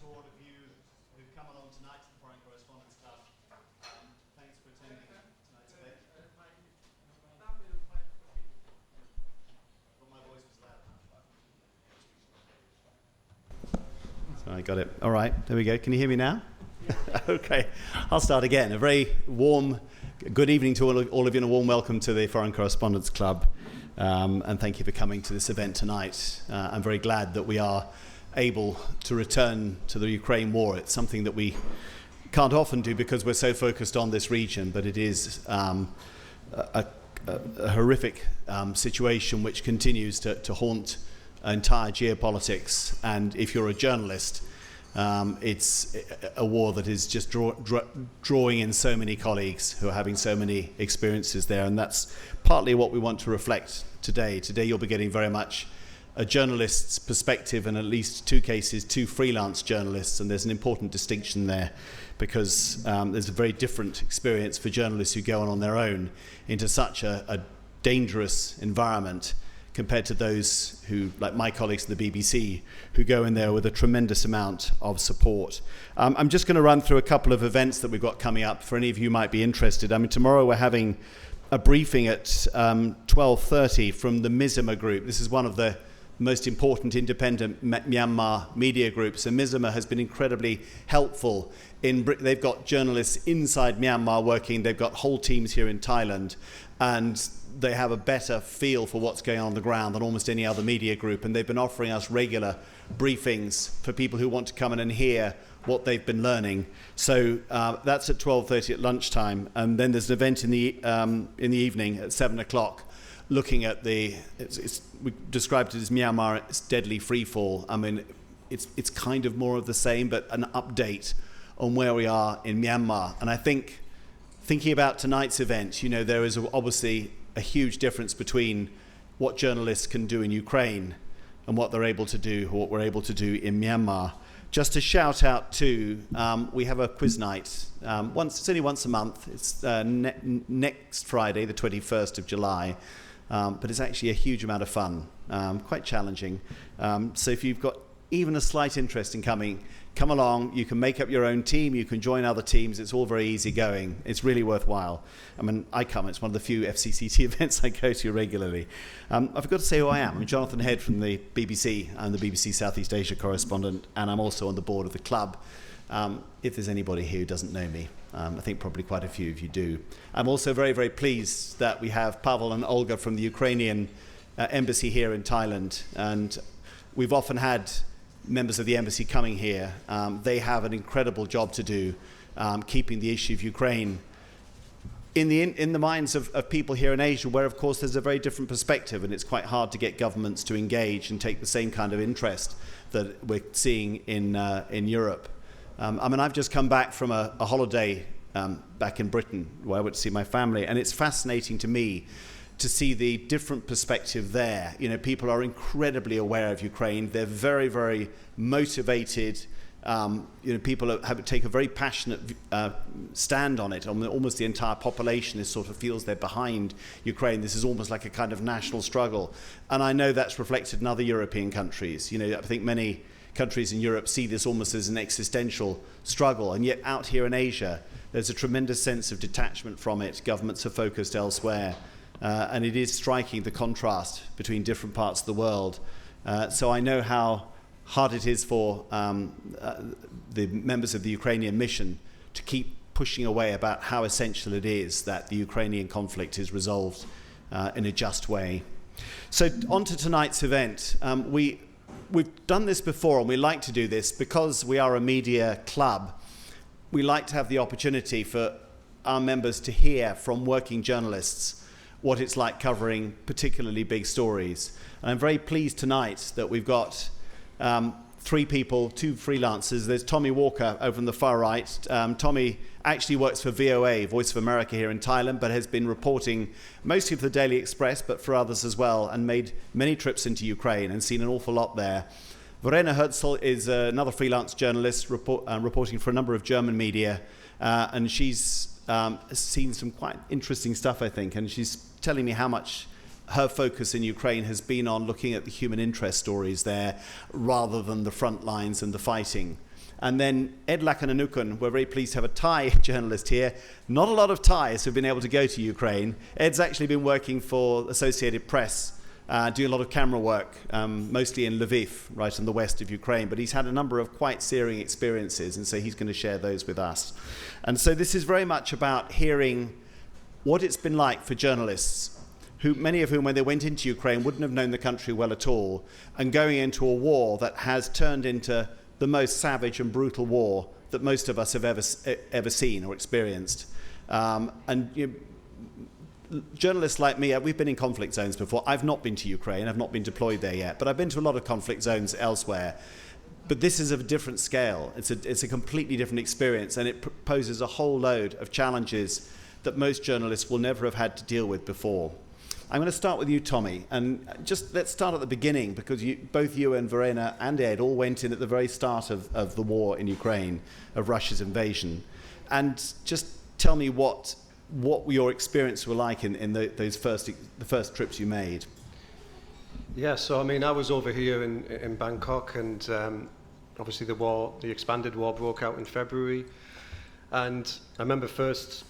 to all of you who've come along tonight to the Foreign Correspondents Club. Thanks for attending tonight's event. Well, my voice was loud enough. So I got it. All right, there we go. Can you hear me now? Okay, I'll start again. A very warm good evening to all of you and a warm welcome to the Foreign Correspondents Club. And thank you for coming to this event tonight. I'm very glad that we are able to return to the Ukraine war. It's something that we can't often do because we're so focused on this region, but it is a horrific situation which continues to haunt entire geopolitics. And if you're a journalist, it's a war that is just drawing in so many colleagues who are having so many experiences there, and that's partly what we want to reflect today. Today you'll be getting very much a journalist's perspective, and at least two cases, two freelance journalists, and there's an important distinction there because there's a very different experience for journalists who go on their own into such a dangerous environment compared to those who, like my colleagues at the BBC, who go in there with a tremendous amount of support. I'm just going to run through a couple of events that we've got coming up for any of you who might be interested. I mean, tomorrow we're having a briefing at 12:30 from the Mizima Group. This is one of the most important independent Myanmar media groups, and Mizima has been incredibly helpful. They've got journalists inside Myanmar working, they've got whole teams here in Thailand, and they have a better feel for what's going on the ground than almost any other media group, and they've been offering us regular briefings for people who want to come in and hear what they've been learning. So that's at 12:30 at lunchtime, and then there's an event in the evening at 7 o'clock looking at we described it as Myanmar's deadly freefall. I mean, it's kind of more of the same, but an update on where we are in Myanmar. And I think, thinking about tonight's event, you know, there is obviously a huge difference between what journalists can do in Ukraine and what they're able to do, or what we're able to do in Myanmar. Just to shout out too, we have a quiz night. It's only once a month. It's next Friday, the 21st of July. But it's actually a huge amount of fun, quite challenging. So if you've got even a slight interest in coming, come along. You can make up your own team. You can join other teams. It's all very easy going. It's really worthwhile. I mean, It's one of the few FCCT events I go to regularly. I forgot to say who I am. I'm Jonathan Head from the BBC. I'm the BBC Southeast Asia correspondent, and I'm also on the board of the club. If there's anybody here who doesn't know me, I think probably quite a few of you do. I'm also very, very pleased that we have Pavel and Olga from the Ukrainian embassy here in Thailand, and we've often had members of the embassy coming here. They have an incredible job to do, keeping the issue of Ukraine in the minds of people here in Asia, where of course there's a very different perspective, and it's quite hard to get governments to engage and take the same kind of interest that we're seeing in Europe. I've just come back from a holiday back in Britain where I went to see my family, and it's fascinating to me to see the different perspective there. You know, people are incredibly aware of Ukraine. They're very, very motivated. People take a very passionate stand on it. Almost the entire population feels they're behind Ukraine. This is almost like a kind of national struggle. And I know that's reflected in other European countries. You know, I think many countries in Europe see this almost as an existential struggle. And yet out here in Asia, there's a tremendous sense of detachment from it. Governments are focused elsewhere. And it is striking the contrast between different parts of the world. So I know how hard it is for the members of the Ukrainian mission to keep pushing away about how essential it is that the Ukrainian conflict is resolved in a just way. So on to tonight's event. We've done this before, and we like to do this because we are a media club. We like to have the opportunity for our members to hear from working journalists what it's like covering particularly big stories. And I'm very pleased tonight that we've got three people, two freelancers. There's Tommy Walker over on the far right. Tommy actually works for VOA, Voice of America here in Thailand, but has been reporting mostly for the Daily Express, but for others as well, and made many trips into Ukraine and seen an awful lot there. Verena Herzl is another freelance journalist reporting for a number of German media, and she's seen some quite interesting stuff, I think, and she's telling me how much her focus in Ukraine has been on looking at the human interest stories there rather than the front lines and the fighting. And then Ed Lakananukun, we're very pleased to have a Thai journalist here. Not a lot of Thais who've been able to go to Ukraine. Ed's actually been working for Associated Press, doing a lot of camera work, mostly in Lviv, right in the west of Ukraine. But he's had a number of quite searing experiences, and so he's going to share those with us. And so this is very much about hearing what it's been like for journalists, many of whom, when they went into Ukraine, wouldn't have known the country well at all, and going into a war that has turned into the most savage and brutal war that most of us have ever seen or experienced. Journalists like me, we've been in conflict zones before. I've not been to Ukraine, I've not been deployed there yet, but I've been to a lot of conflict zones elsewhere. But this is of a different scale. It's a completely different experience, and it poses a whole load of challenges that most journalists will never have had to deal with before. I'm going to start with you, Tommy, and just let's start at the beginning, because both you and Verena and Ed all went in at the very start of the war in Ukraine, of Russia's invasion. And just tell me what your experience were like in the first trips you made. Yeah, so I mean, I was over here in Bangkok, and obviously the expanded war broke out in February. And I remember first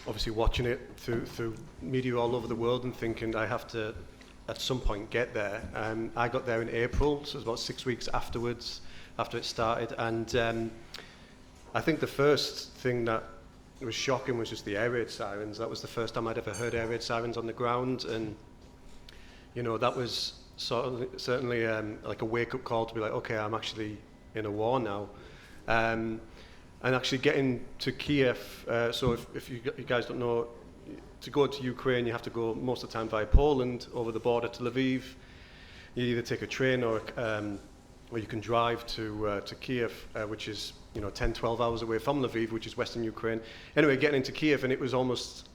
obviously watching it through media all over the world and thinking I have to at some point get there. I got there in April, so it was about 6 weeks afterwards, after it started. And I think the first thing that was shocking was just the air raid sirens. That was the first time I'd ever heard air raid sirens on the ground. And, you know, that was certainly like a wake-up call to be like, okay, I'm actually in a war now. And actually getting to Kiev, so if you guys don't know, to go to Ukraine, you have to go most of the time via Poland, over the border to Lviv. You either take a train or you can drive to Kiev, which is 10, 12 hours away from Lviv, which is western Ukraine. Anyway, getting into Kiev, and it was almost,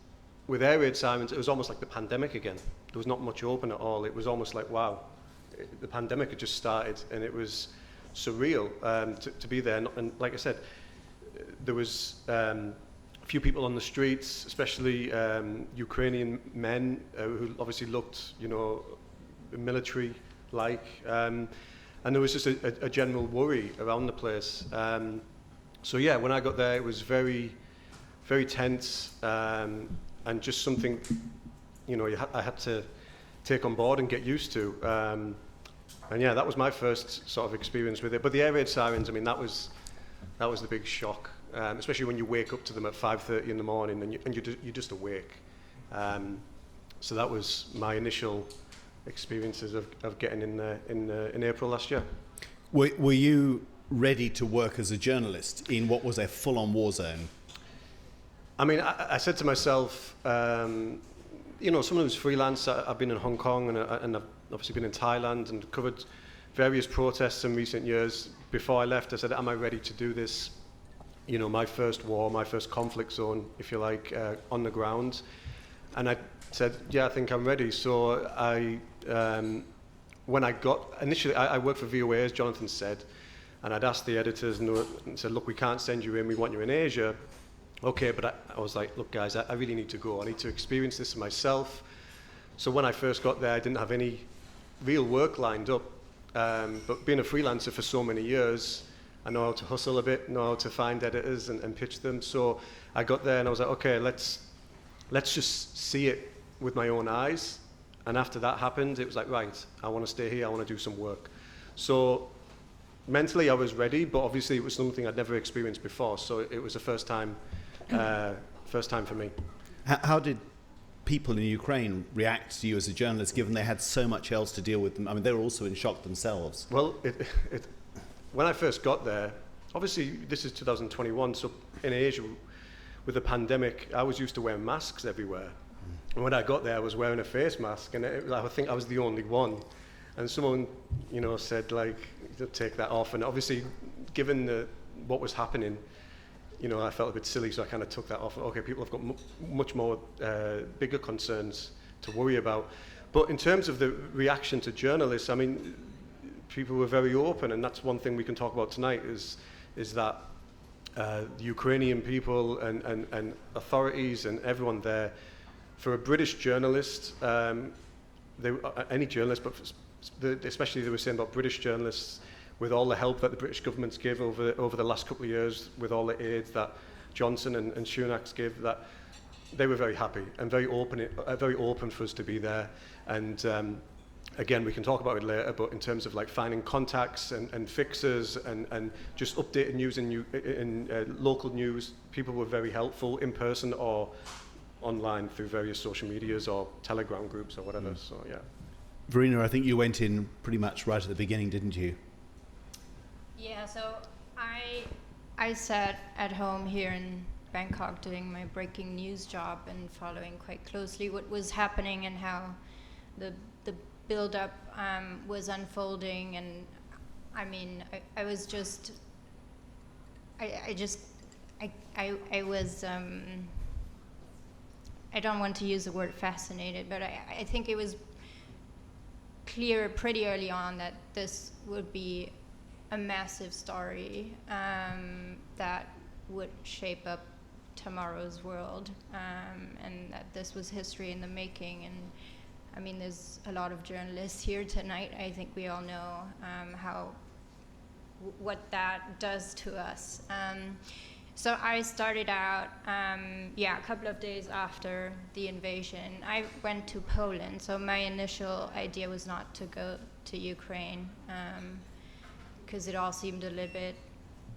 with air raid sirens, it was almost like the pandemic again. There was not much open at all. It was almost like, wow, the pandemic had just started, and it was surreal to be there. And like I said, there was a few people on the streets, especially Ukrainian men who obviously looked, military-like, and there was just a general worry around the place. So yeah, when I got there, it was very, very tense, and just something, I had to take on board and get used to. And yeah, that was my first sort of experience with it. But the air raid sirens, I mean, that was the big shock, especially when you wake up to them at 5:30 in the morning and you're just awake. So that was my initial experiences of getting in there in April last year. Were you ready to work as a journalist in what was a full-on war zone? I mean, I said to myself, someone who's freelance. I've been in Hong Kong and I've obviously been in Thailand and covered various protests in recent years. Before I left, I said, am I ready to do this? My first war, my first conflict zone, if you like, on the ground. And I said, yeah, I think I'm ready. So when I got, initially, I worked for VOA, as Jonathan said, and I'd asked the editors and said, look, we can't send you in, we want you in Asia. Okay, but I was like, look, guys, I really need to go. I need to experience this myself. So when I first got there, I didn't have any real work lined up. But being a freelancer for so many years, I know how to hustle a bit, know how to find editors and pitch them. So I got there and I was like, okay, let's just see it with my own eyes. And after that happened, it was like, right, I want to stay here, I want to do some work. So mentally I was ready, but obviously it was something I'd never experienced before. So it was a first time for me. How did people in Ukraine react to you as a journalist, given they had so much else to deal with them? I mean, they were also in shock themselves. Well, when I first got there, obviously this is 2021, so in Asia, with the pandemic, I was used to wearing masks everywhere. And when I got there, I was wearing a face mask, and I think I was the only one. And someone, said, like, take that off. And obviously, given what was happening, I felt a bit silly, so I kind of took that off. Okay, people have got much more bigger concerns to worry about. But in terms of the reaction to journalists, I mean, people were very open, and that's one thing we can talk about tonight, is that the Ukrainian people and authorities and everyone there, for a British journalist, any journalist, but especially they were saying about British journalists, with all the help that the British governments give over the last couple of years, with all the aid that Johnson and Sunak's give, that they were very happy and very open for us to be there. And again, we can talk about it later, but in terms of like finding contacts and fixes and just updated news in local news, people were very helpful in person or online through various social medias or Telegram groups or whatever. So yeah. Verena, I think you went in pretty much right at the beginning, didn't you? Yeah, so I sat at home here in Bangkok doing my breaking news job and following quite closely what was happening and how the build-up was unfolding. And I mean, I was just, I was, I don't want to use the word fascinated, but I think it was clear pretty early on that this would be a massive story that would shape up tomorrow's world, and that this was history in the making. And I mean, there's a lot of journalists here tonight. I think we all know what that does to us. So I started out, a couple of days after the invasion. I went to Poland. So my initial idea was not to go to Ukraine, because it all seemed a little bit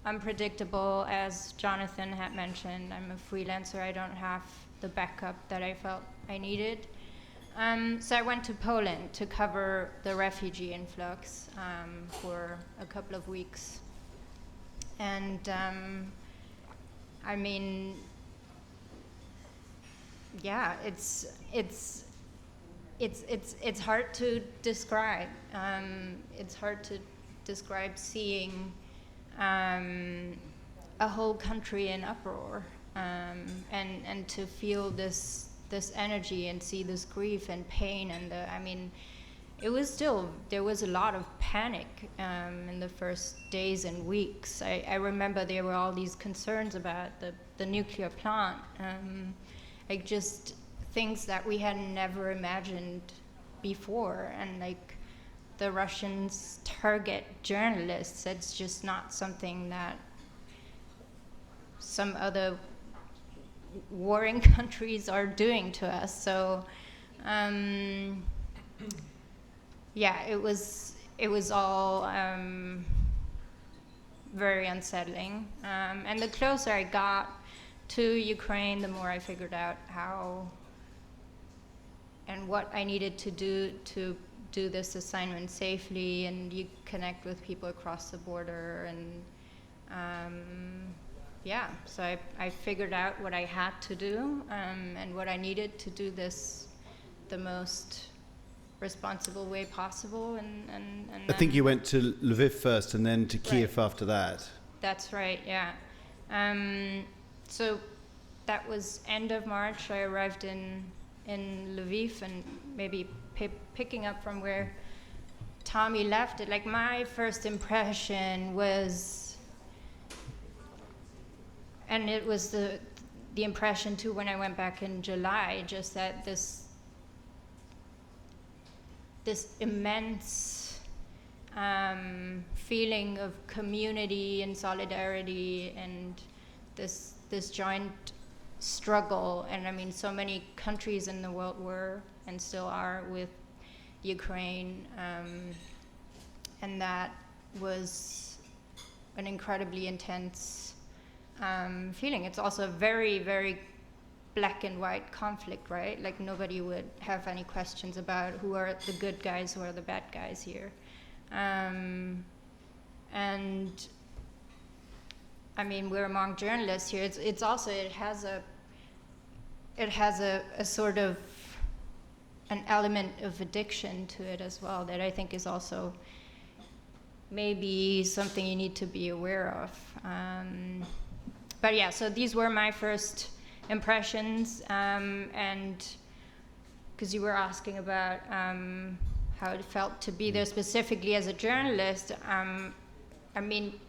unpredictable. As Jonathan had mentioned, I'm a freelancer. I don't have the backup that I felt I needed. So I went to Poland to cover the refugee influx for a couple of weeks. And I mean, yeah, it's hard to describe. It's hard to describe seeing a whole country in uproar, and to feel this energy and see this grief and pain. And I mean, there was a lot of panic in the first days and weeks. I remember there were all these concerns about the nuclear plant, like just things that we had never imagined before. And like the Russians target journalists, that's just not something that some other warring countries are doing to us. So yeah, it was all very unsettling. And the closer I got to Ukraine, the more I figured out how and what I needed to do this assignment safely. And you connect with people across the border, and so I figured out what I had to do, and what I needed to do this the most responsible way possible. And I think you went to Lviv first and then to Kiev after that. That's right, yeah. So that was end of March. I arrived in Lviv, and maybe picking up from where Tommy left it, like my first impression was, and it was the impression too when I went back in July, just that this immense feeling of community and solidarity, and this joint struggle. And I mean, so many countries in the world were and still are with Ukraine, and that was an incredibly intense feeling. It's also a very, very black and white conflict, right? Like nobody would have any questions about who are the good guys, who are the bad guys here. And I mean, we're among journalists here. It's also, it has a sort of an element of addiction to it as well, that I think is also maybe something you need to be aware of. But yeah, so these were my first impressions, and because you were asking about how it felt to be there specifically as a journalist, I mean,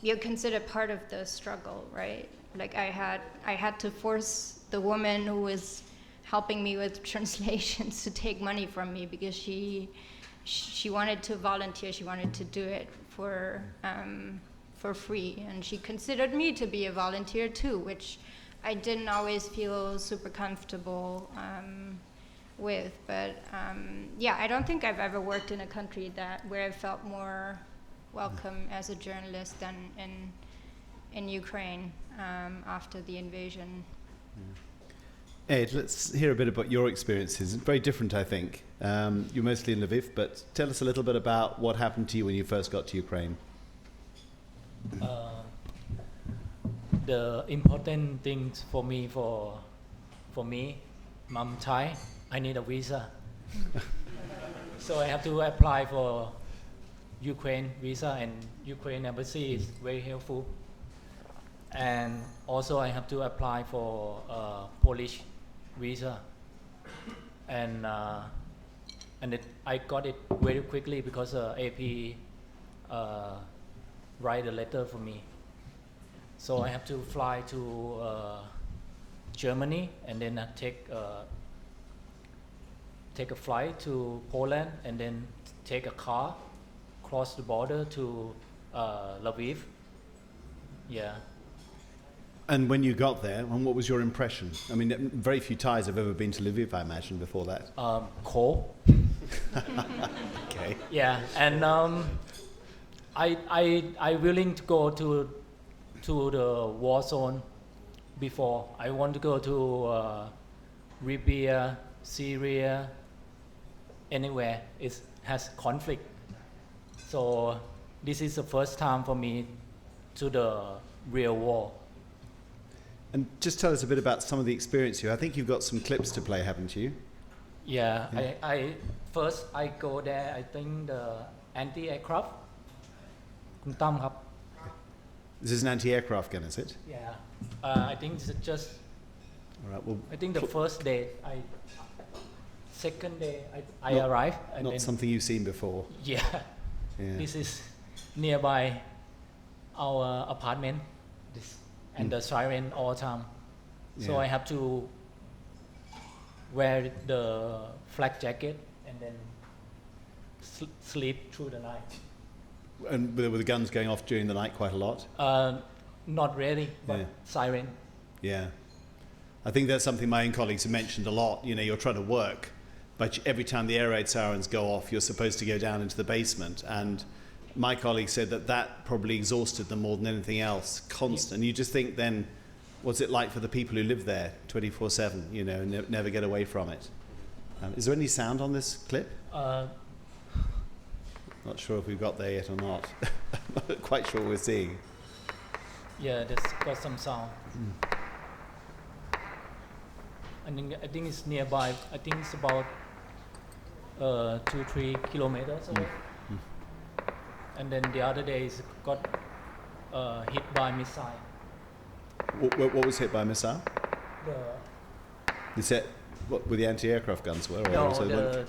you're considered part of the struggle, right? Like I had to force the woman who was helping me with translations to take money from me, because she she wanted to volunteer. She wanted to do it for free, and she considered me to be a volunteer too, which I didn't always feel super comfortable with. But yeah, I don't think I've ever worked in a country where I felt more welcome as a journalist than in Ukraine after the invasion. Ed, let's hear a bit about your experiences. Very different, I think. You're mostly in Lviv, but tell us a little bit about what happened to you when you first got to Ukraine. The important things for me, Mom Thai, I need a visa. So I have to apply for Ukraine visa, and Ukraine embassy is very helpful. And also I have to apply for Polish visa, and I got it very quickly because AP write a letter for me. So I have to fly to Germany, and then I take a flight to Poland, and then take a car, cross the border to Lviv. Yeah. And when you got there, and what was your impression? I mean, very few Thais have ever been to Lviv, I imagine, before that. Cold. Okay. Yeah, and I willing to go to the war zone before. I want to go to Libya, Syria, anywhere it has conflict. So this is the first time for me to the real war. And just tell us a bit about some of the experience here. I think you've got some clips to play, haven't you? Yeah. I first I go there, I think the anti-aircraft. คุณตั้มครับ This is an anti-aircraft gun, is it? Yeah. I think it's just. All right. Well, I think the first day, second day I arrived. And not then, something you've seen before. Yeah. This is nearby our apartment. And the siren all time. So I have to wear the flak jacket and then sleep through the night. And were the guns going off during the night quite a lot? Not really, but siren. Yeah. I think that's something my own colleagues have mentioned a lot. You know, you're trying to work, but every time the air raid sirens go off, you're supposed to go down into the basement. And my colleague said that probably exhausted them more than anything else, constant. And you just think then, what's it like for the people who live there 24/7, you know, and never get away from it? Is there any sound on this clip? Not sure if we've got there yet or not. I'm not quite sure what we're seeing. Yeah, there's got some sound. I think it's nearby. I think it's about 2-3 kilometers away. And then the other day it got hit by missile. What was hit by a missile? You said what were the anti-aircraft guns were? No, the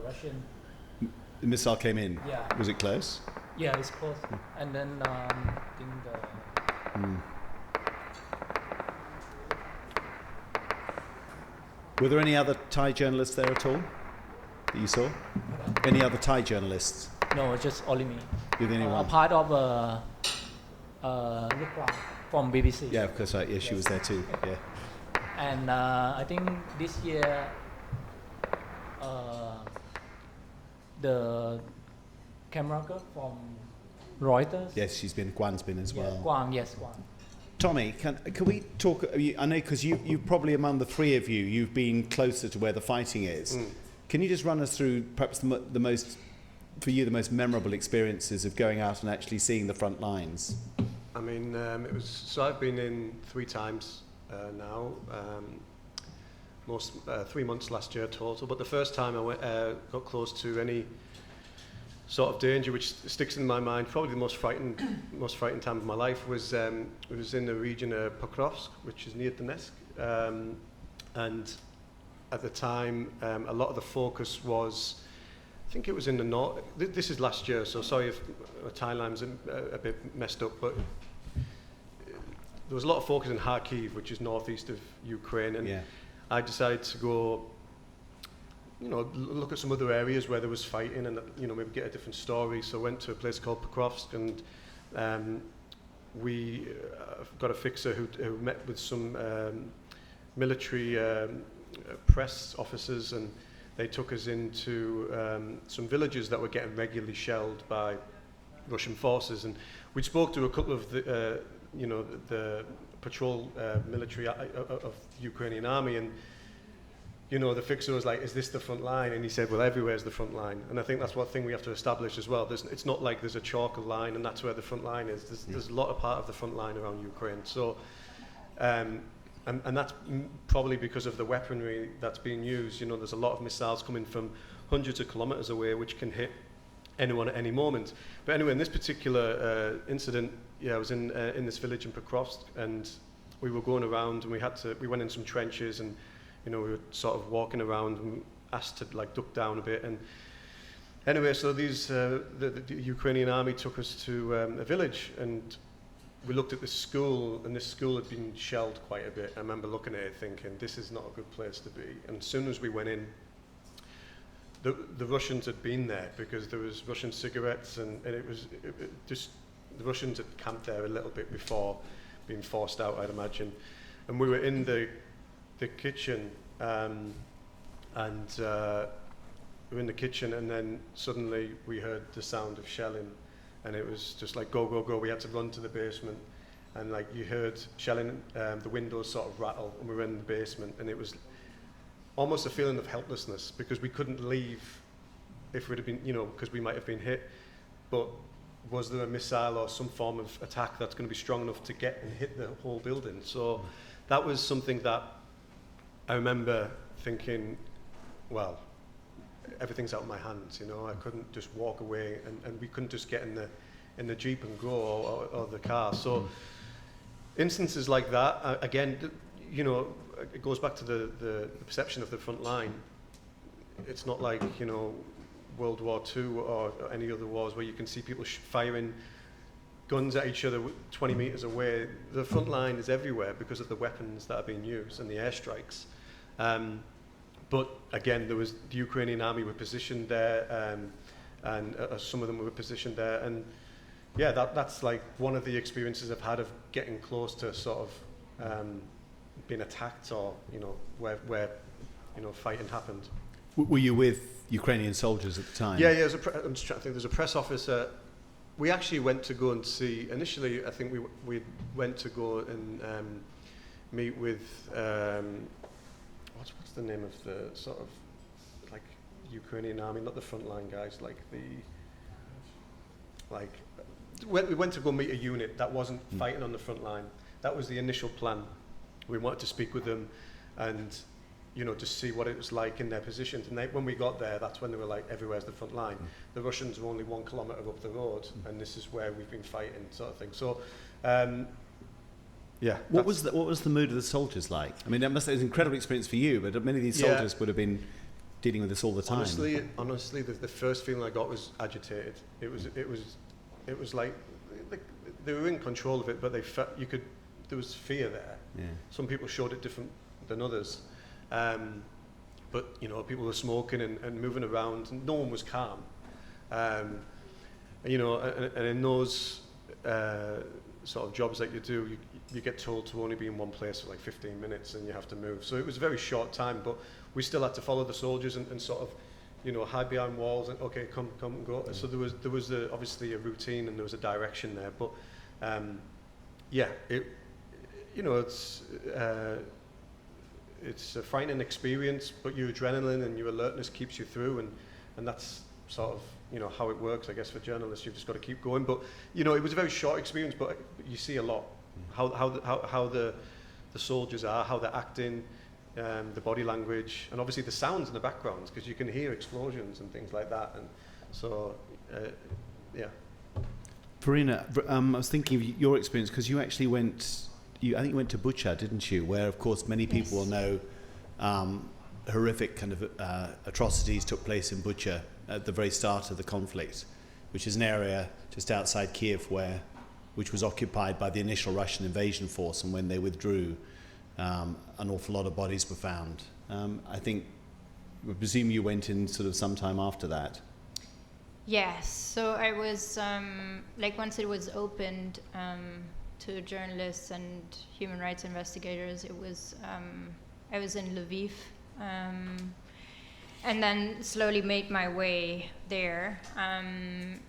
Russian. The missile came in. Yeah. Was it close? Yeah, it's close. And then I think Were there any other Thai journalists there at all that you saw? Any other Thai journalists? No, just only me. You're the only one? A part of from BBC. Yeah, of course. Right. Yeah, she was there too. Yeah. And I think this year the camera girl from Reuters. Yes, Guan's been as well. Guan. Tommy, can we talk? I know because you probably among the three of you, you've been closer to where the fighting is. Can you just run us through perhaps the most, for you, the most memorable experiences of going out and actually seeing the front lines? I mean, so I've been in 3 times now, 3 months last year total. But the first time I got close to any sort of danger, which sticks in my mind, probably the most frightening time of my life was in the region of Pokrovsk, which is near Donetsk, and at the time a lot of the focus was, I think it was in the north. This is last year, so sorry if my timeline's a bit messed up, but there was a lot of focus in Kharkiv, which is northeast of Ukraine, and I decided to go look at some other areas where there was fighting and, maybe get a different story. So I went to a place called Pokrovsk, and we got a fixer who met with some military press officers, and they took us into some villages that were getting regularly shelled by Russian forces. And we spoke to a couple of the patrol military of the Ukrainian army, and the fixer was like, is this the front line? And he said, well, everywhere's the front line. And I think that's one thing we have to establish as well. It's not like there's a chalk line and that's where the front line is. There's a lot of part of the front line around Ukraine. So, and that's probably because of the weaponry that's being used. There's a lot of missiles coming from hundreds of kilometers away, which can hit anyone at any moment. But anyway, in this particular incident, I was in this village in Pokrovsk, and we were going around, and we went in some trenches, and we were sort of walking around and asked to duck down a bit. And anyway, so the Ukrainian army took us to a village, and we looked at this school, and this school had been shelled quite a bit. I remember looking at it thinking, this is not a good place to be. And as soon as we went in, the Russians had been there, because there was Russian cigarettes, and it was just the Russians had camped there a little bit before being forced out, I'd imagine. And we were in the kitchen, and we were in the kitchen, and then suddenly we heard the sound of shelling, and it was just like, go, go, go. We had to run to the basement, and you heard shelling, the windows sort of rattle, and we were in the basement, and it was almost a feeling of helplessness, because we couldn't leave if we'd have been, because we might have been hit, but was there a missile or some form of attack that's going to be strong enough to get and hit the whole building? So that was something that I remember thinking, well, everything's out of my hands, I couldn't just walk away, and we couldn't just get in the Jeep and go, or the car. So instances like that, again, it goes back to the perception of the front line. It's not like, World War II or any other wars where you can see people firing guns at each other 20 meters away. The front line is everywhere because of the weapons that are being used and the airstrikes. But again, the Ukrainian army were positioned there, and some of them were positioned there. And yeah, that's one of the experiences I've had of getting close to sort of being attacked, or where fighting happened. Were you with Ukrainian soldiers at the time? Yeah. I'm just trying to think. There's a press officer. We actually went to go and see. Initially, I think we went to go and meet with what's the name of the sort of Ukrainian army, not the frontline guys, we went to go meet a unit that wasn't fighting on the front line. That was the initial plan. We wanted to speak with them and to see what it was like in their positions. And when we got there, that's when they were like, everywhere's the front line. The Russians were only 1 kilometre up the road, and this is where we've been fighting, sort of thing. So, yeah. What was the mood of the soldiers like? I mean, it was an incredible experience for you, but many of these soldiers would have been dealing with this all the time. Honestly, the first feeling I got was agitated. It was like they were in control of it, but there was fear there. Yeah. Some people showed it different than others. But people were smoking and moving around, and no one was calm. And in those sort of jobs that you do, you get told to only be in one place for 15 minutes, and you have to move. So it was a very short time, but we still had to follow the soldiers and sort of hide behind walls and okay, come and go. So there was obviously a routine, and there was a direction there. But it's a frightening experience, but your adrenaline and your alertness keeps you through, and that's sort of how it works, I guess. For journalists, you've just got to keep going. But it was a very short experience, but you see a lot how the soldiers are, how they're acting, the body language, and obviously the sounds in the backgrounds, because you can hear explosions and things like that. And so yeah. Verena, I was thinking of your experience, because you actually went. I think you went to Bucha, didn't you? Where, of course, many people will know horrific kind of atrocities took place in Bucha at the very start of the conflict, which is an area just outside Kiev which was occupied by the initial Russian invasion force, and when they withdrew, an awful lot of bodies were found. I think I presume you went in sort of sometime after that. Yes, so I was, like once it was opened to journalists and human rights investigators, it was, I was in Lviv, and then slowly made my way there. And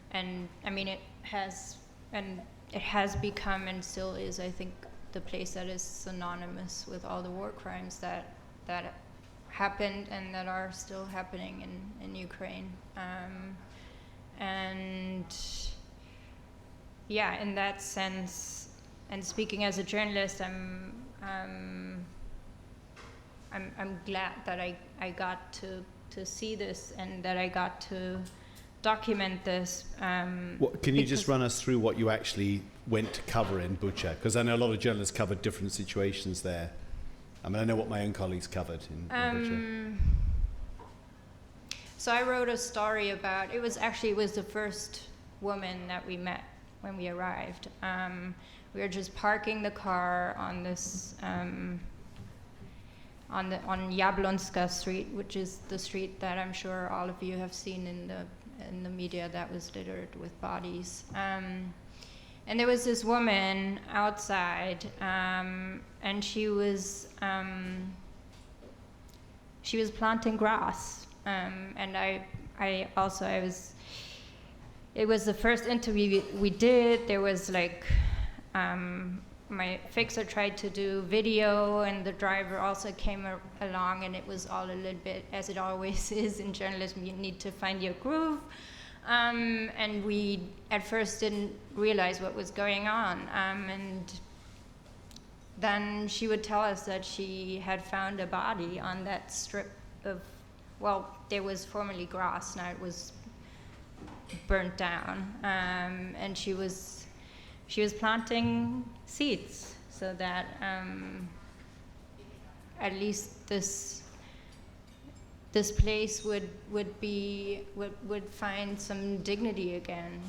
I mean, it has become and still is, I think, the place that is synonymous with all the war crimes that happened and that are still happening in Ukraine. And yeah, in that sense, and speaking as a journalist, I'm glad that I got to see this and that I got to document this. Can you just run us through what you actually went to cover in Bucha? Because I know a lot of journalists covered different situations there. I mean, I know what my own colleagues covered in Bucha. So I wrote a story about, it was the first woman that we met when we arrived. We were just parking the car on this, on Jablonska Street, which is the street that I'm sure all of you have seen in the media that was littered with bodies. And there was this woman outside, and she was planting grass. And it was the first interview we did. There was like, my fixer tried to do video, and the driver also came along, and it was all a little bit, as it always is in journalism, you need to find your groove. And we at first didn't realize what was going on. And then she would tell us that she had found a body on that strip of, well, there was formerly grass, now it was burnt down. And she was planting seeds so that at least this place would find some dignity again.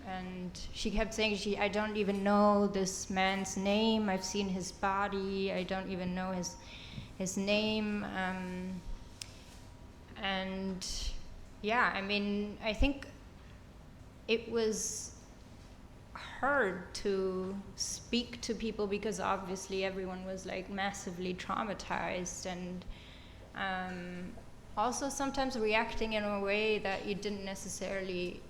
And she kept saying, I don't even know this man's name. I've seen his body. I don't even know his name. And yeah, I mean, I think it was hard to speak to people because obviously everyone was like massively traumatized, and also sometimes reacting in a way that you didn't necessarily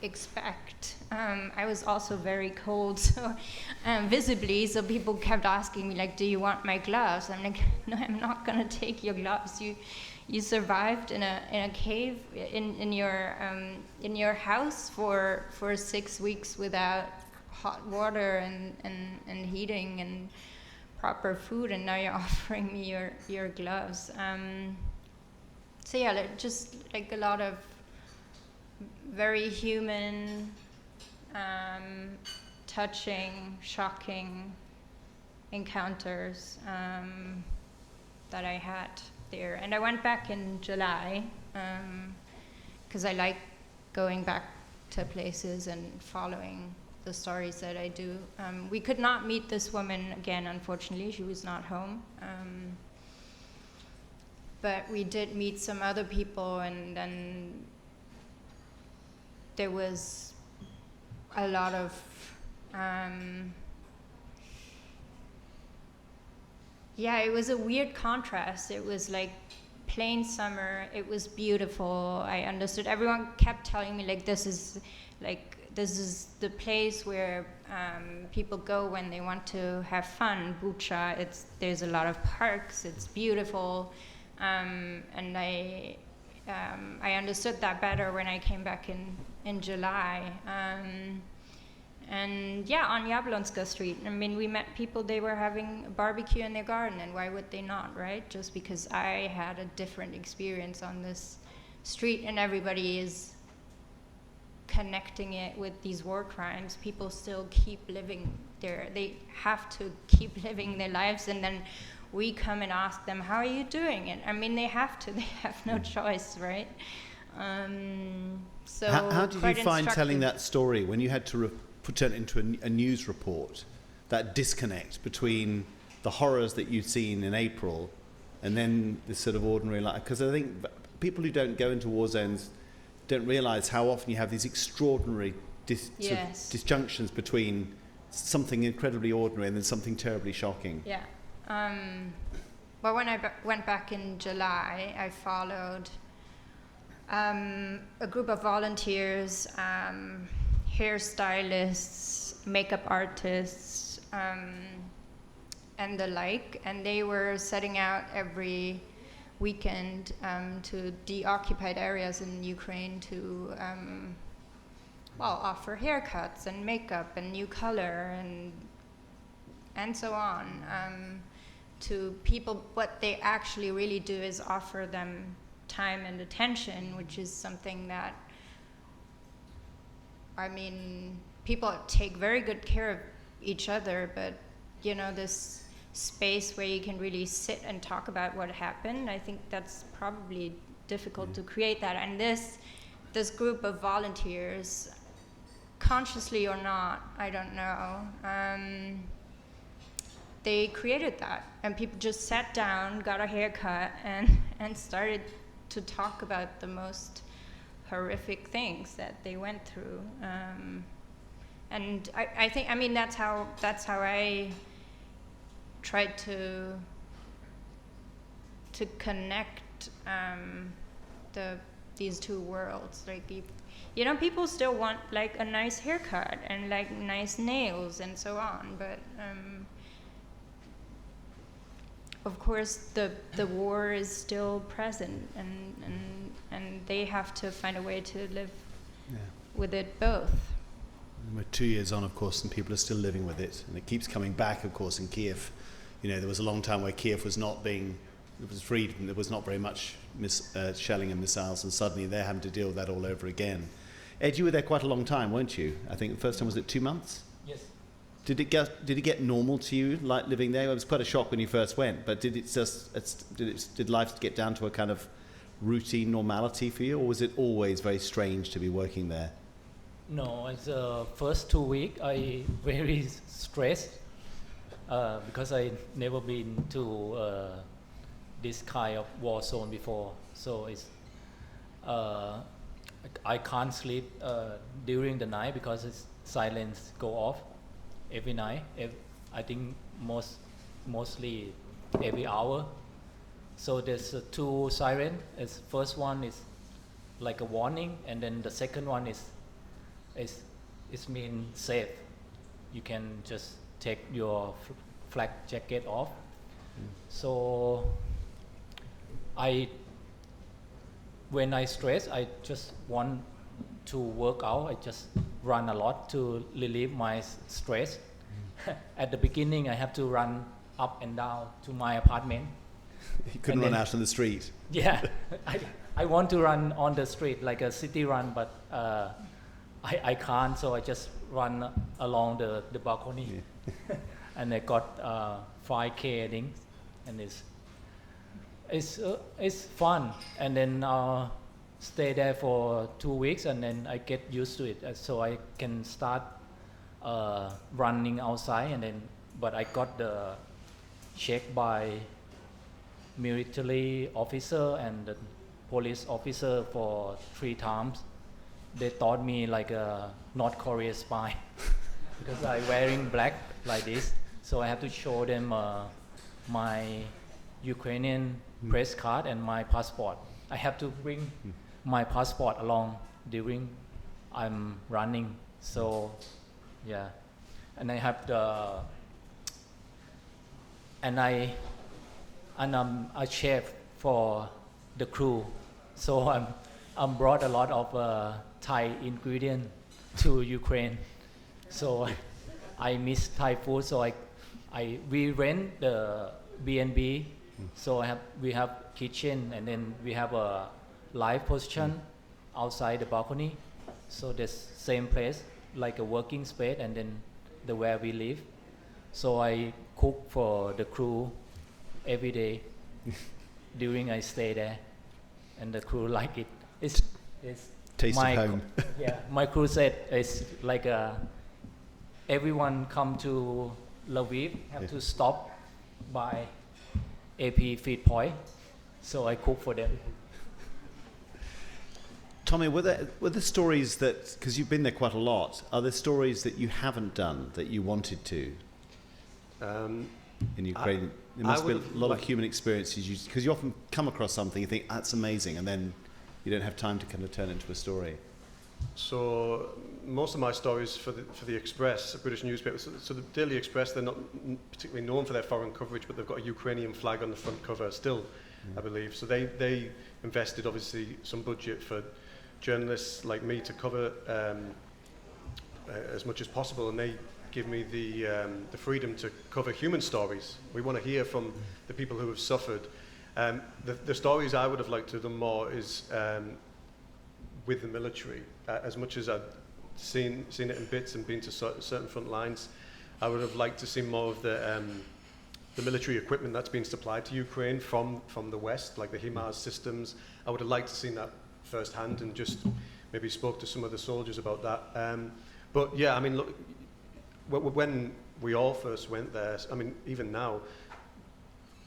expect. I was also very cold, so visibly, so people kept asking me like, do you want my gloves? I'm like, no, I'm not gonna take your gloves. You survived in a cave in your house for 6 weeks without hot water and heating and proper food, and now you're offering me your gloves. So yeah, just like a lot of very human, touching, shocking encounters that I had there. And I went back in July because I like going back to places and following the stories that I do. We could not meet this woman again, unfortunately. She was not home. But we did meet some other people, and then there was a lot of yeah, it was a weird contrast. It was like plain summer, it was beautiful. I understood, everyone kept telling me like this is the place where people go when they want to have fun. Bucha, there's a lot of parks, it's beautiful, and I understood that better when I came back in July. And yeah, on Jablonska Street, I mean, we met people, they were having a barbecue in their garden, and why would they not, right? Just because I had a different experience on this street, and everybody is connecting it with these war crimes. People still keep living there. They have to keep living their lives, and then we come and ask them, how are you doing it? I mean, they have to, they have no choice, right? So how did you find telling that story when you had to put it into a news report, that disconnect between the horrors that you'd seen in April and then this sort of ordinary life. Because I think people who don't go into war zones don't realise how often you have these extraordinary sort of disjunctions between something incredibly ordinary and then something terribly shocking. Yeah. Well, when I went back in July, I followed a group of volunteers, hairstylists, makeup artists, and the like, and they were setting out every weekend to de-occupied areas in Ukraine to offer haircuts and makeup and new color and so on to people. What they actually really do is offer them time and attention, which is something that, I mean, people take very good care of each other, but this space where you can really sit and talk about what happened, I think that's probably difficult to create that. And this group of volunteers, consciously or not, I don't know, they created that, and people just sat down, got a haircut, and started to talk about the most horrific things that they went through. And I think, I mean, that's how I tried to connect these two worlds. Like, people still want like a nice haircut and like nice nails and so on, but of course the war is still present, and they have to find a way to live with it both. And we're 2 years on, of course, and people are still living with it, and it keeps coming back, of course, in Kiev. There was a long time where Kiev was it was freed, and there was not very much shelling and missiles, and suddenly they're having to deal with that all over again. Ed, you were there quite a long time, weren't you? I think the first time was it 2 months? Yes. Did it get normal to you, like living there? It was quite a shock when you first went, but did life get down to a kind of routine normality for you, or was it always very strange to be working there? No, it's the first 2 weeks I very stressed because I never been to this kind of war zone before. So it's I can't sleep during the night because it's silence go off every night. I think mostly every hour. So there's two sirens. First one is like a warning, and then the second one is mean safe. You can just take your flak jacket off. So when I stress, I just want to work out. I just run a lot to relieve my stress. At the beginning, I have to run up and down to my apartment. You couldn't run out on the street. Yeah, I want to run on the street like a city run, but I can't, so I just run along the balcony. Yeah. And I got 5K, I think, and it's fun. And then stay there for 2 weeks, and then I get used to it, so I can start running outside. And then, but I got the check by military officer and the police officer for 3 times. They thought me like a North Korea spy because I wearing black like this. So I have to show them my Ukrainian press card and my passport. I have to bring my passport along during I'm running. So yeah, and I have I'm a chef for the crew. So I'm brought a lot of Thai ingredients to Ukraine. So I miss Thai food. So we rent the B&B. So we have kitchen, and then we have a live position outside the balcony. So there's same place like a working space, and then where we live. So I cook for the crew every day during I stay there, and the crew like it. It's taste of home. Yeah, my crew said it's like everyone come to Lviv have to stop by AP feed point, so I cook for them. Tommy, were there stories that, because you've been there quite a lot, are there stories that you haven't done that you wanted to in Ukraine? There must be a lot of human experiences, because you often come across something, you think, that's amazing, and then you don't have time to kind of turn it into a story. So most of my stories for the Express, a British newspaper, so the Daily Express, they're not particularly known for their foreign coverage, but they've got a Ukrainian flag on the front cover still, I believe. So they invested obviously some budget for journalists like me to cover as much as possible, and they give me the freedom to cover human stories. We want to hear from the people who have suffered. The stories I would have liked to do more is with the military. As much as I've seen it in bits and been to certain front lines, I would have liked to see more of the military equipment that's been supplied to Ukraine from the West, like the HIMARS systems. I would have liked to see that firsthand and just maybe spoke to some of the soldiers about that. But yeah, I mean, look, when we all first went there, I mean, even now,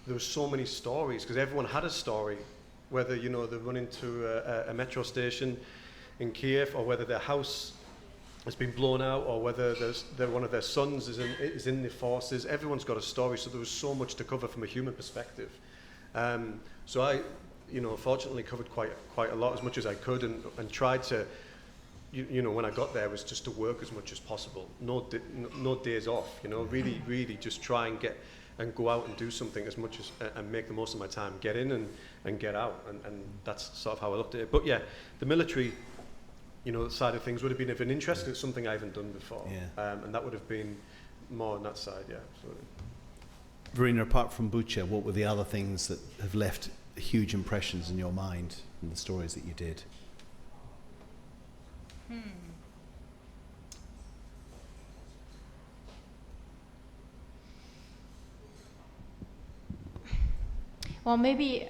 there were so many stories, because everyone had a story, whether, you know, they run into a metro station in Kiev, or whether their house has been blown out, or whether one of their sons is in the forces. Everyone's got a story, so there was so much to cover from a human perspective. So I, you know, fortunately covered quite a lot, as much as I could, and tried to, you know, when I got there, was just to work as much as possible. No days off, you know, really just try and go out and do something as much as, and make the most of my time, get in and get out, and that's sort of how I looked at it. But yeah, the military, you know, side of things would have been of an interest. It's something I haven't done before, and that would have been more on that side, yeah. Absolutely. Verena, apart from Bucha, what were the other things that have left huge impressions in your mind in the stories that you did? Well, maybe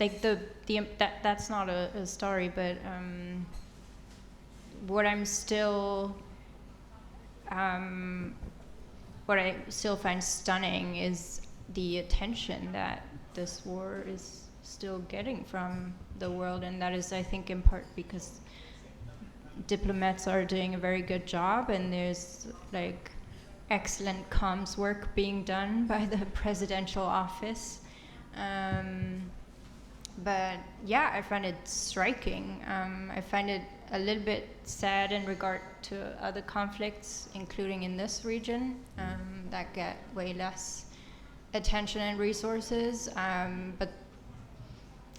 like that's not a story, but what I still find stunning is the attention that this war is still getting from the world, and that is, I think, in part because diplomats are doing a very good job, and there's like excellent comms work being done by the presidential office. But yeah, I find it striking. I find it a little bit sad in regard to other conflicts, including in this region, that get way less attention and resources. But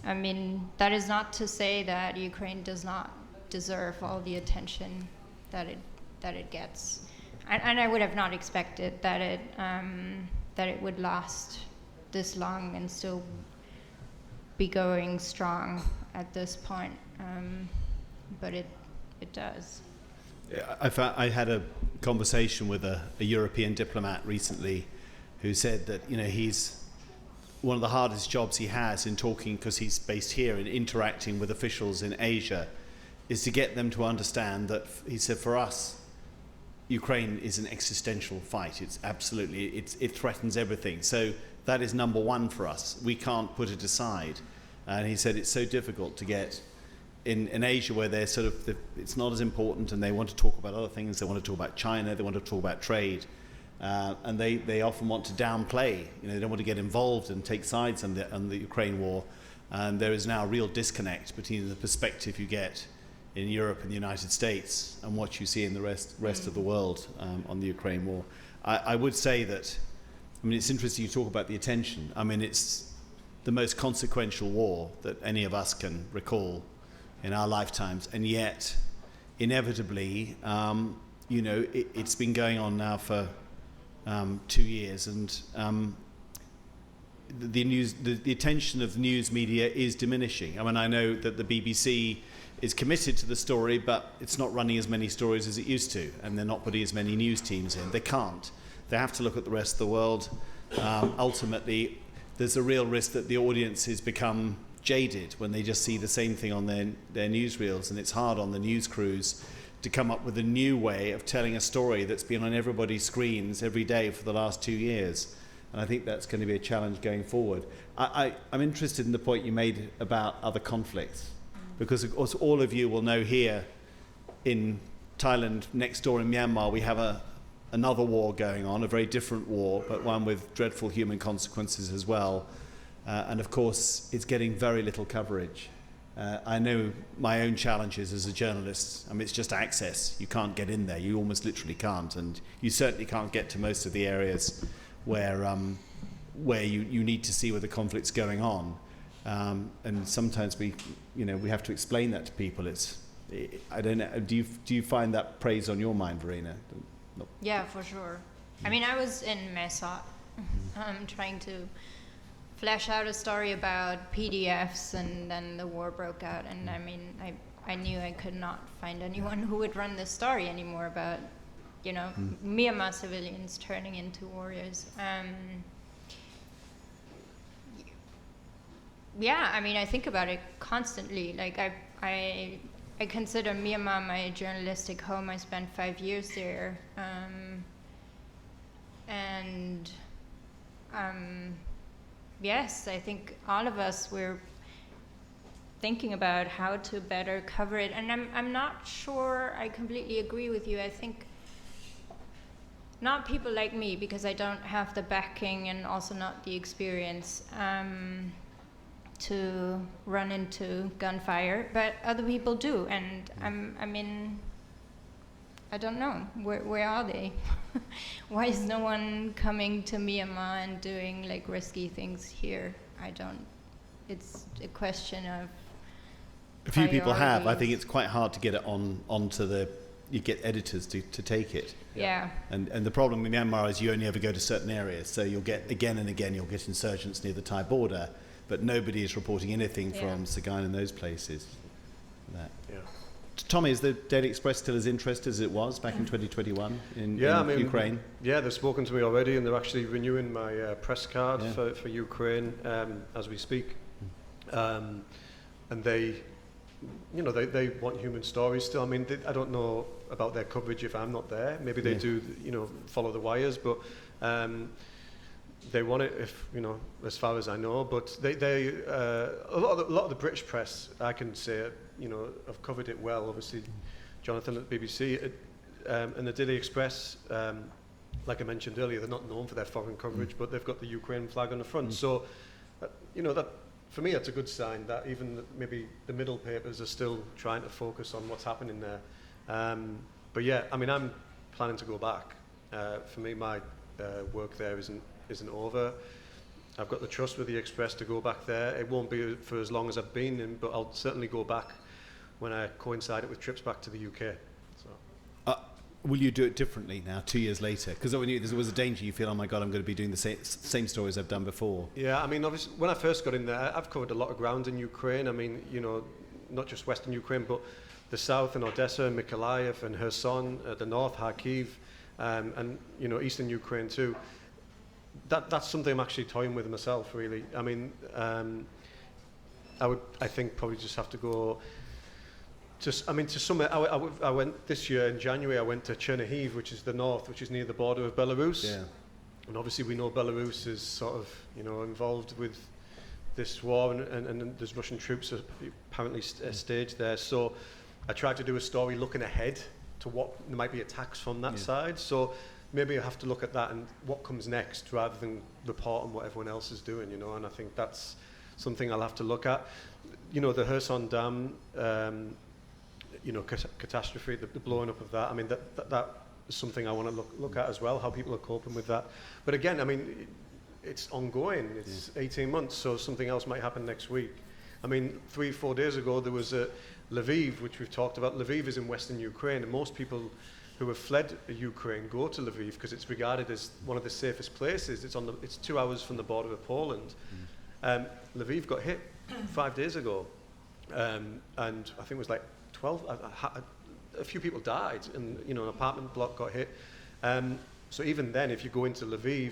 I mean, that is not to say that Ukraine does not deserve all the attention that it gets. And I would have not expected that it would last this long and still be going strong at this point, but it does. I had a conversation with a European diplomat recently who said that, you know, he's one of the hardest jobs he has in talking, because he's based here and interacting with officials in Asia, is to get them to understand that, he said, for us, Ukraine is an existential fight. It's absolutely, it threatens everything. So that is number one for us. We can't put it aside. And he said it's so difficult to get in Asia, where they're sort of, it's not as important, and they want to talk about other things. They want to talk about China. They want to talk about trade. And they often want to downplay. You know, they don't want to get involved and take sides on the Ukraine war. And there is now a real disconnect between the perspective you get in Europe and the United States and what you see in the rest of the world on the Ukraine war. I would say that, I mean, it's interesting you talk about the attention. I mean, it's the most consequential war that any of us can recall in our lifetimes, and yet, inevitably, you know, it's been going on now for 2 years, and the attention of news media is diminishing. I mean, I know that the BBC is committed to the story, but it's not running as many stories as it used to, and they're not putting as many news teams in. They can't. They have to look at the rest of the world. Ultimately, there's a real risk that the audiences become jaded when they just see the same thing on their newsreels, and it's hard on the news crews to come up with a new way of telling a story that's been on everybody's screens every day for the last 2 years. And I think that's going to be a challenge going forward. I'm interested in the point you made about other conflicts, because of course all of you will know here in Thailand, next door in Myanmar, we have another war going on, a very different war, but one with dreadful human consequences as well. And of course, it's getting very little coverage. I know my own challenges as a journalist. I mean, it's just access. You can't get in there. You almost literally can't. And you certainly can't get to most of the areas where you need to see where the conflict's going on. And sometimes we have to explain that to people. I don't know. Do you find that preys on your mind, Verena? No. Yeah, for sure. I mean, I was in Mesot trying to flesh out a story about PDFs, and then the war broke out. And I mean, I knew I could not find anyone who would run this story anymore about, Myanmar civilians turning into warriors. Yeah, I mean, I think about it constantly. Like, I consider Myanmar my journalistic home. I spent 5 years there. Yes, I think all of us, we're thinking about how to better cover it. And I'm not sure I completely agree with you. I think not people like me, because I don't have the backing and also not the experience to run into gunfire, but other people do. And I don't know, where are they? Why is no one coming to Myanmar and doing like risky things here? It's a question of a few people have. I priorities. think it's quite hard to get it onto you get editors to take it. Yeah. And the problem with Myanmar is you only ever go to certain areas, so you'll get, again and again, you'll get insurgents near the Thai border, but nobody is reporting anything from Sagaing and those places. Yeah. Tommy, is the Daily Express still as interested as it was back in 2021 in Ukraine? Yeah, they've spoken to me already, and they're actually renewing my press card for Ukraine as we speak. And they want human stories still. I mean, I don't know about their coverage if I'm not there. Maybe they do, follow the wires, but they want it, if as far as I know. But a lot of the British press, I can say, have covered it well. Obviously, Jonathan at BBC and the Daily Express, like I mentioned earlier, they're not known for their foreign coverage, but they've got the Ukraine flag on the front. So, that for me, that's a good sign that even maybe the middle papers are still trying to focus on what's happening there. But yeah, I mean, I'm planning to go back. For me, my work there isn't over. I've got the trust with the Express to go back there. It won't be for as long as I've been in, but I'll certainly go back when I coincide it with trips back to the UK. So. Will you do it differently now, 2 years later? Because there was a danger you feel, oh my God, I'm going to be doing the same stories I've done before. Yeah, I mean, obviously, when I first got in there, I've covered a lot of ground in Ukraine. I mean, not just Western Ukraine, but the south and Odessa and Mykolaiv and Kherson, the north, Kharkiv, and Eastern Ukraine too. That's something I'm actually toying with myself, really. I mean, I think probably just have to go. To somewhere. I went this year in January. I went to Chernihiv, which is the north, which is near the border of Belarus. Yeah. And obviously, we know Belarus is sort of involved with this war, and there's Russian troops apparently staged there. So I tried to do a story looking ahead to what there might be attacks from that side. So maybe I have to look at that and what comes next rather than report on what everyone else is doing, and I think that's something I'll have to look at. The Kherson Dam, catastrophe, the blowing up of that. I mean, that is something I want to look at as well, how people are coping with that. But again, I mean, it's ongoing. It's 18 months, so something else might happen next week. I mean, 3-4 days ago, there was Lviv, which we've talked about. Lviv is in Western Ukraine, and most people who have fled Ukraine go to Lviv because it's regarded as one of the safest places. It's 2 hours from the border of Poland. Lviv got hit 5 days ago, and I think it was like 12. A few people died, and an apartment block got hit. So even then, if you go into Lviv,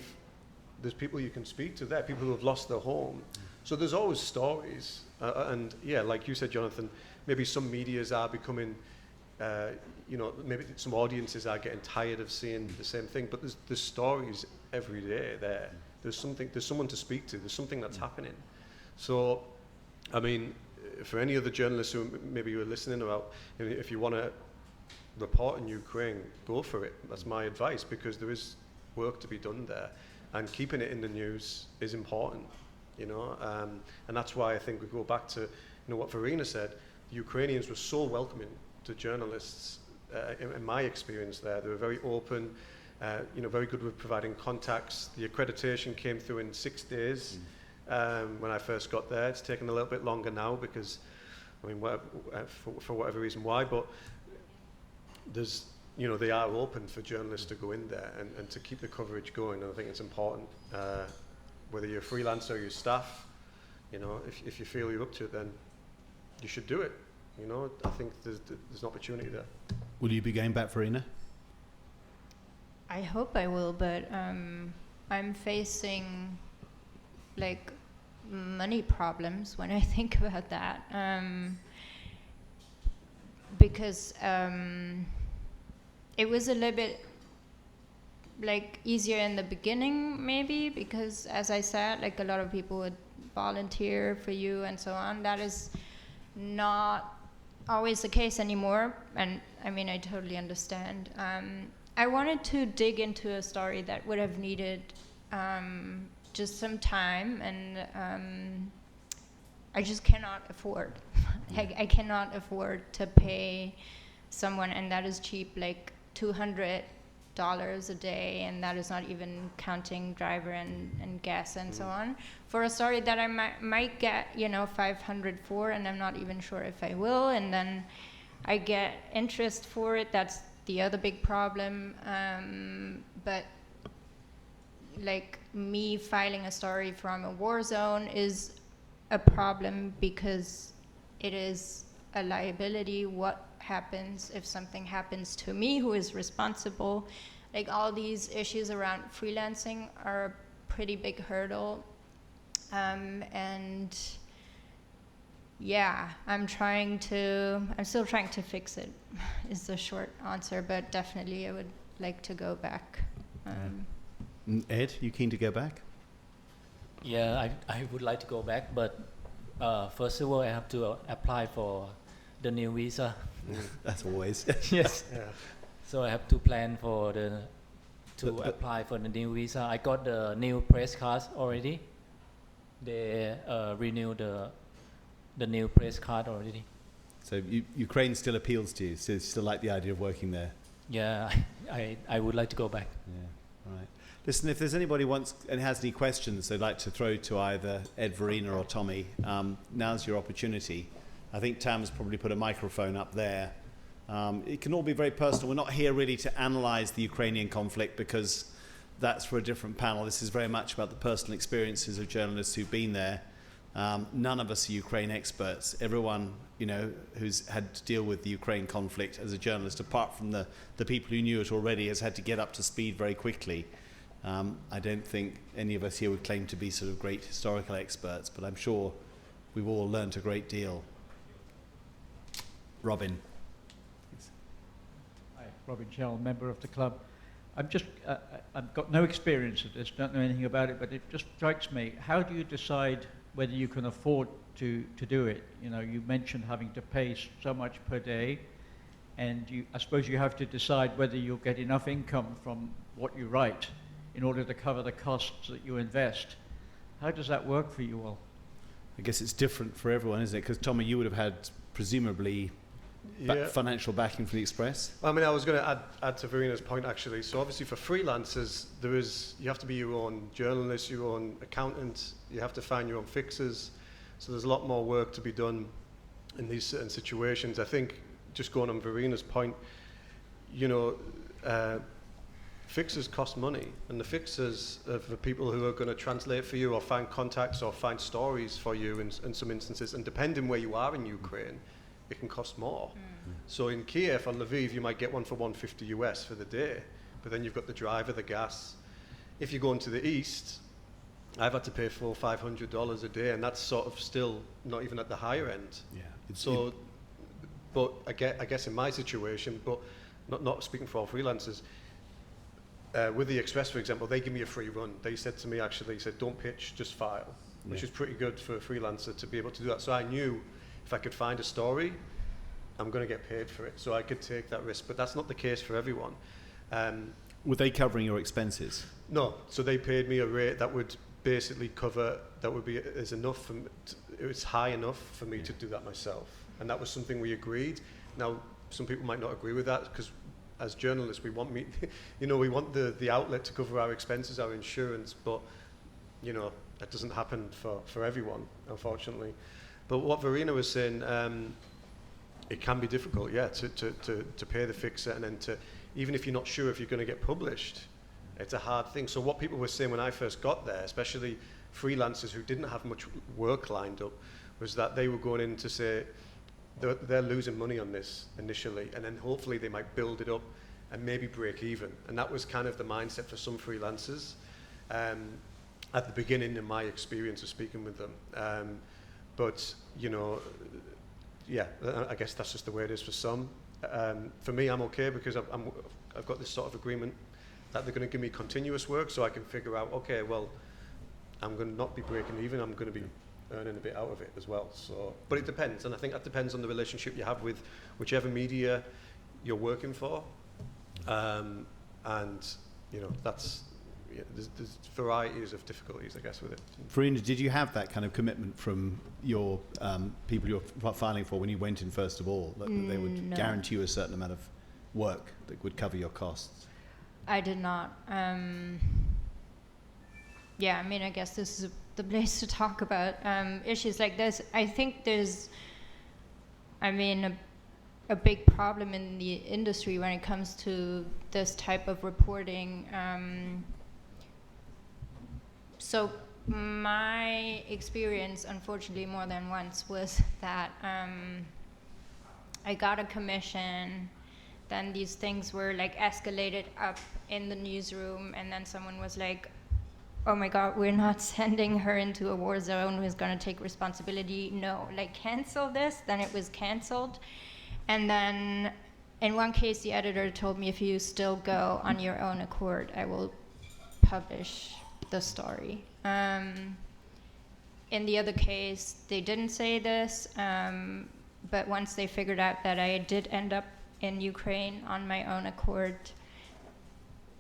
there's people you can speak to there, people who have lost their home. So there's always stories, and yeah, like you said, Jonathan, maybe some medias are becoming you know, maybe some audiences are getting tired of seeing the same thing, but there's stories every day there. There's someone to speak to. There's something that's happening. So, I mean, for any other journalists who maybe you were listening about, if you want to report in Ukraine, go for it. That's my advice, because there is work to be done there, and keeping it in the news is important, you know. And that's why I think we go back to, you know, what Verena said. The Ukrainians were so welcoming to journalists. In my experience there, they were very open, you know, very good with providing contacts. The accreditation came through in 6 days when I first got there. It's taken a little bit longer now because, I mean, for whatever reason why, but there's, you know, they are open for journalists to go in there and to keep the coverage going. And I think it's important, whether you're a freelancer or you're staff, you know, if you feel you're up to it, then you should do it. You know, I think there's an opportunity there. Will you be going back, Verena? I hope I will, but I'm facing like money problems when I think about that, because it was a little bit like easier in the beginning, maybe, because as I said, like a lot of people would volunteer for you and so on. That is not always the case anymore, and I mean, I totally understand. I wanted to dig into a story that would have needed just some time, and I just cannot afford. I cannot afford to pay someone, and that is cheap, like $200 a day, and that is not even counting driver and gas and so on, for a story that I might get, you know, 500 for, and I'm not even sure if I will, and then I get interest for it. That's the other big problem. But like me filing a story from a war zone is a problem because it is a liability. What happens if something happens to me? Who is responsible? Like, all these issues around freelancing are a pretty big hurdle. And yeah, I'm still trying to fix it, is the short answer, but definitely I would like to go back. Ed, you keen to go back? Yeah, I would like to go back, but first of all, I have to apply for the new visa. That's always. Yes. Yeah. So I have to plan for apply for the new visa. I got the new press card already. They renewed the new press card already. So Ukraine still appeals to you. So you still like the idea of working there. Yeah, I would like to go back. Yeah, right. Listen, if there's anybody wants and has any questions they'd like to throw to either Ed, Verena, or Tommy, now's your opportunity. I think Tam's probably put a microphone up there. It can all be very personal. We're not here really to analyse the Ukrainian conflict because that's for a different panel. This is very much about the personal experiences of journalists who've been there. None of us are Ukraine experts. Everyone, you know, who's had to deal with the Ukraine conflict as a journalist, apart from the people who knew it already, has had to get up to speed very quickly. I don't think any of us here would claim to be sort of great historical experts, but I'm sure we've all learnt a great deal. Robin. Hi, Robin Shell, member of the club. I've got no experience of this, don't know anything about it, but it just strikes me, how do you decide whether you can afford to do it? You know, you mentioned having to pay so much per day, and I suppose you have to decide whether you'll get enough income from what you write in order to cover the costs that you invest. How does that work for you all? I guess it's different for everyone, isn't it? Because Tommy, you would have had presumably financial backing from the Express. I mean, I was going to add to Verena's point, actually. So obviously for freelancers, you have to be your own journalist, your own accountant, you have to find your own fixers. So there's a lot more work to be done in these certain situations. I think, just going on Verena's point, you know, fixers cost money, and the fixers are for people who are going to translate for you or find contacts or find stories for you in some instances, and depending where you are in Ukraine, it can cost more. So in Kiev or Lviv, you might get one for $150 US for the day, but then you've got the driver, the gas. If you go into the east, I've had to pay $400 or $500 a day, and that's sort of still not even at the higher end. Yeah. But I guess in my situation, but not speaking for all freelancers, with the Express, for example, they give me a free run. They said to me, actually, don't pitch, just file, which is pretty good for a freelancer to be able to do that. So I knew if I could find a story, I'm going to get paid for it. So I could take that risk, but that's not the case for everyone. Were they covering your expenses? No, so they paid me a rate that would basically cover, that would be is enough for me it was high enough for me to do that myself. And that was something we agreed. Now, some people might not agree with that because as journalists, we want we want the outlet to cover our expenses, our insurance, but that doesn't happen for everyone, unfortunately. But what Verena was saying, it can be difficult, to pay the fixer, and then even if you're not sure if you're going to get published, it's a hard thing. So what people were saying when I first got there, especially freelancers who didn't have much work lined up, was that they were going in to say they're losing money on this initially, and then hopefully they might build it up and maybe break even. And that was kind of the mindset for some freelancers at the beginning in my experience of speaking with them. But I guess that's just the way it is for some. For me, I'm okay because I've got this sort of agreement that they're going to give me continuous work, so I can figure out, okay, well, I'm going to not be breaking even, I'm going to be earning a bit out of it as well. So, but it depends, and I think that depends on the relationship you have with whichever media you're working for, and there's varieties of difficulties, I guess, with it. Verena, did you have that kind of commitment from your people you're filing for when you went in first of all, that they would guarantee you a certain amount of work that would cover your costs? I did not. I guess this is the place to talk about issues like this. I think there's, a big problem in the industry when it comes to this type of reporting. So my experience, unfortunately, more than once was that I got a commission, then these things were escalated up in the newsroom, and then someone was like, oh my God, we're not sending her into a war zone who's going to take responsibility. No, cancel this. Then it was canceled. And then in one case, the editor told me, if you still go on your own accord, I will publish the story. In the other case, they didn't say this, but once they figured out that I did end up in Ukraine on my own accord,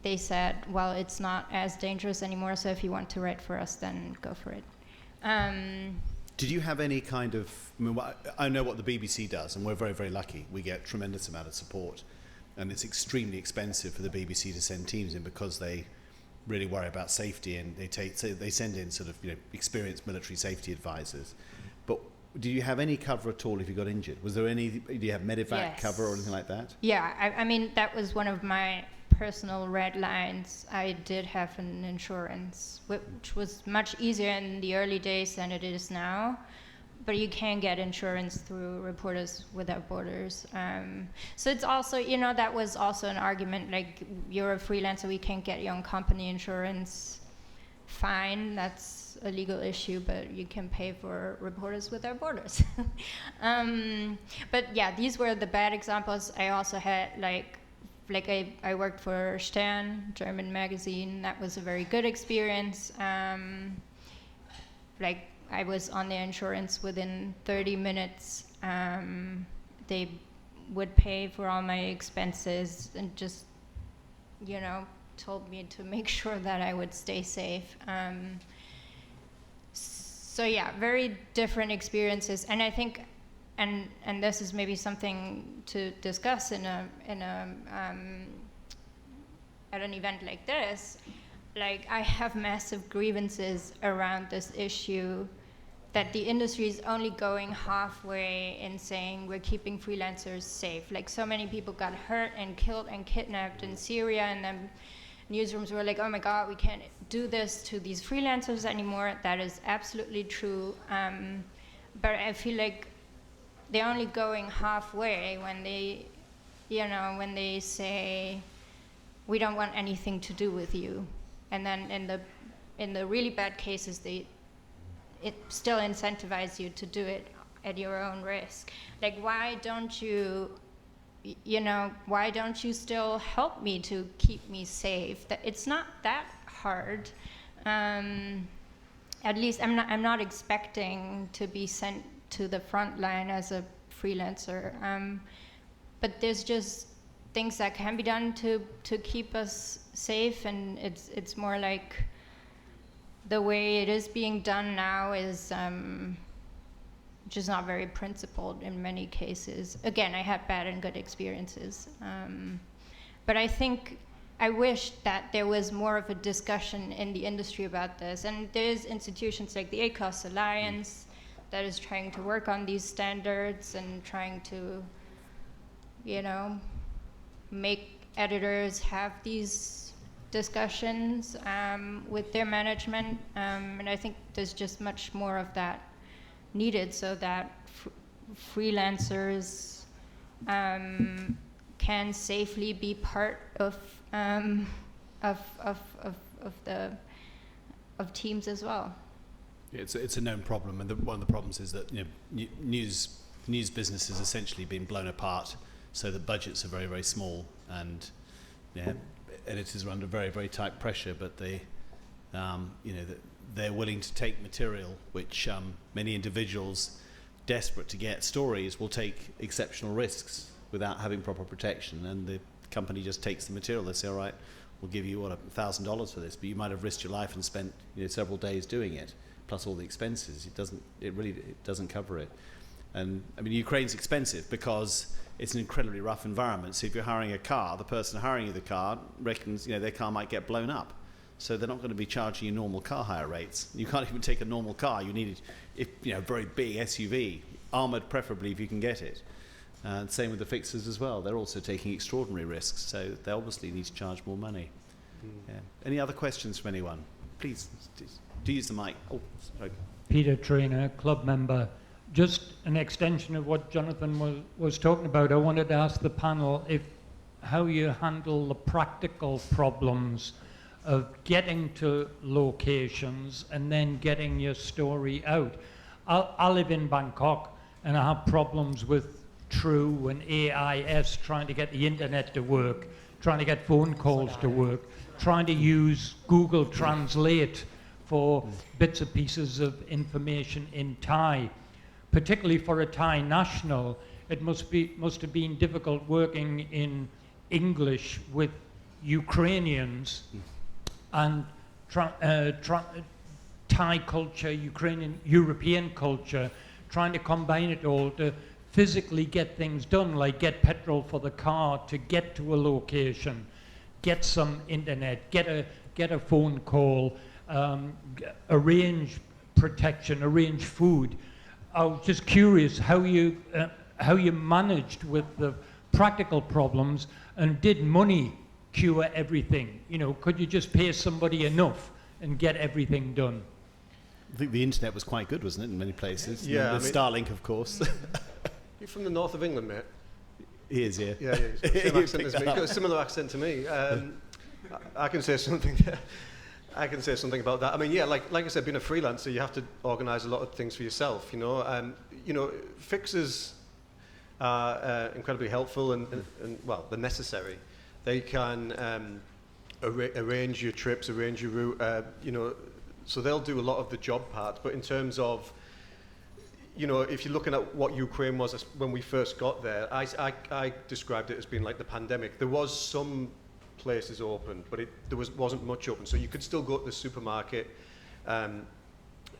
they said, well, it's not as dangerous anymore, so if you want to write for us, then go for it. Did you have any kind of, I know what the BBC does, and we're very, very lucky. We get a tremendous amount of support, and it's extremely expensive for the BBC to send teams in because they really worry about safety, and they send in sort of experienced military safety advisors. But did you have any cover at all if you got injured? Was there any, do you have medevac cover or anything like that? Yeah, that was one of my personal red lines. I did have an insurance, which was much easier in the early days than it is now. But you can get insurance through Reporters Without Borders. So it's also, that was also an argument, you're a freelancer, we can't get your own company insurance. Fine, that's a legal issue, but you can pay for Reporters Without Borders. But yeah, these were the bad examples. I also had I worked for Stern, German magazine. That was a very good experience. I was on their insurance within 30 minutes. They would pay for all my expenses and just, told me to make sure that I would stay safe. So yeah, very different experiences. And I think, and this is maybe something to discuss at an event like this. I have massive grievances around this issue, that the industry is only going halfway in saying we're keeping freelancers safe. So many people got hurt and killed and kidnapped in Syria, and then newsrooms were like, oh my God, we can't do this to these freelancers anymore. That is absolutely true. But I feel like they're only going halfway when they say, we don't want anything to do with you. And then in the really bad cases, it still incentivize you to do it at your own risk. Like, why don't you, why don't you still help me to keep me safe? That it's not that hard. At least I'm not expecting to be sent to the front line as a freelancer. But there's just things that can be done to keep us safe, and it's more like the way it is being done now is just not very principled in many cases. Again, I had bad and good experiences. But I wish that there was more of a discussion in the industry about this. And there's institutions like the ACOS Alliance that is trying to work on these standards and trying to, make editors have these discussions with their management. And I think there's just much more of that needed so that freelancers can safely be part of teams as well. It's a known problem, and one of the problems is that news business has essentially been blown apart, so the budgets are very, very small, and editors are under very, very tight pressure. But they're willing to take material which many individuals desperate to get stories will take exceptional risks without having proper protection, and the company just takes the material. They say, all right, we'll give you $1,000 for this, but you might have risked your life and spent several days doing it, plus all the expenses. It really doesn't cover it. And I mean, Ukraine's expensive because it's an incredibly rough environment. So if you're hiring a car, the person hiring you the car reckons their car might get blown up. So they're not going to be charging you normal car hire rates. You can't even take a normal car. You need a very big SUV, armored preferably if you can get it. Same with the fixers as well. They're also taking extraordinary risks, so they obviously need to charge more money. Yeah. Any other questions from anyone? Please, do use the mic. Oh, sorry. Peter Trainer, club member. Just an extension of what Jonathan was talking about. I wanted to ask the panel how you handle the practical problems of getting to locations and then getting your story out. I live in Bangkok, and I have problems with True and AIS trying to get the internet to work, trying to get phone calls to work, trying to use Google Translate for bits and pieces of information in Thai. Particularly for a Thai national, it must have been difficult working in English with Ukrainians and Thai culture, European culture, trying to combine it all to physically get things done, like get petrol for the car to get to a location, get some internet, get a phone call, arrange protection, arrange food. I was just curious how you managed with the practical problems, and did money cure everything? Could you just pay somebody enough and get everything done? I think the internet was quite good, wasn't it, in many places? Yeah, with Starlink, of course. You're from the north of England, mate? He is, yeah. Yeah, he's got the same accent as me. He's got a similar accent to me. I can say something. I can say something about that. I mean, yeah, like I said, being a freelancer, you have to organise a lot of things for yourself. Fixers are incredibly helpful and well, they're necessary. They can arrange your trips, arrange your route. So they'll do a lot of the job part. But in terms of, if you're looking at what Ukraine was when we first got there, I described it as being like the pandemic. There was some places open, but there wasn't much open. So you could still go to the supermarket.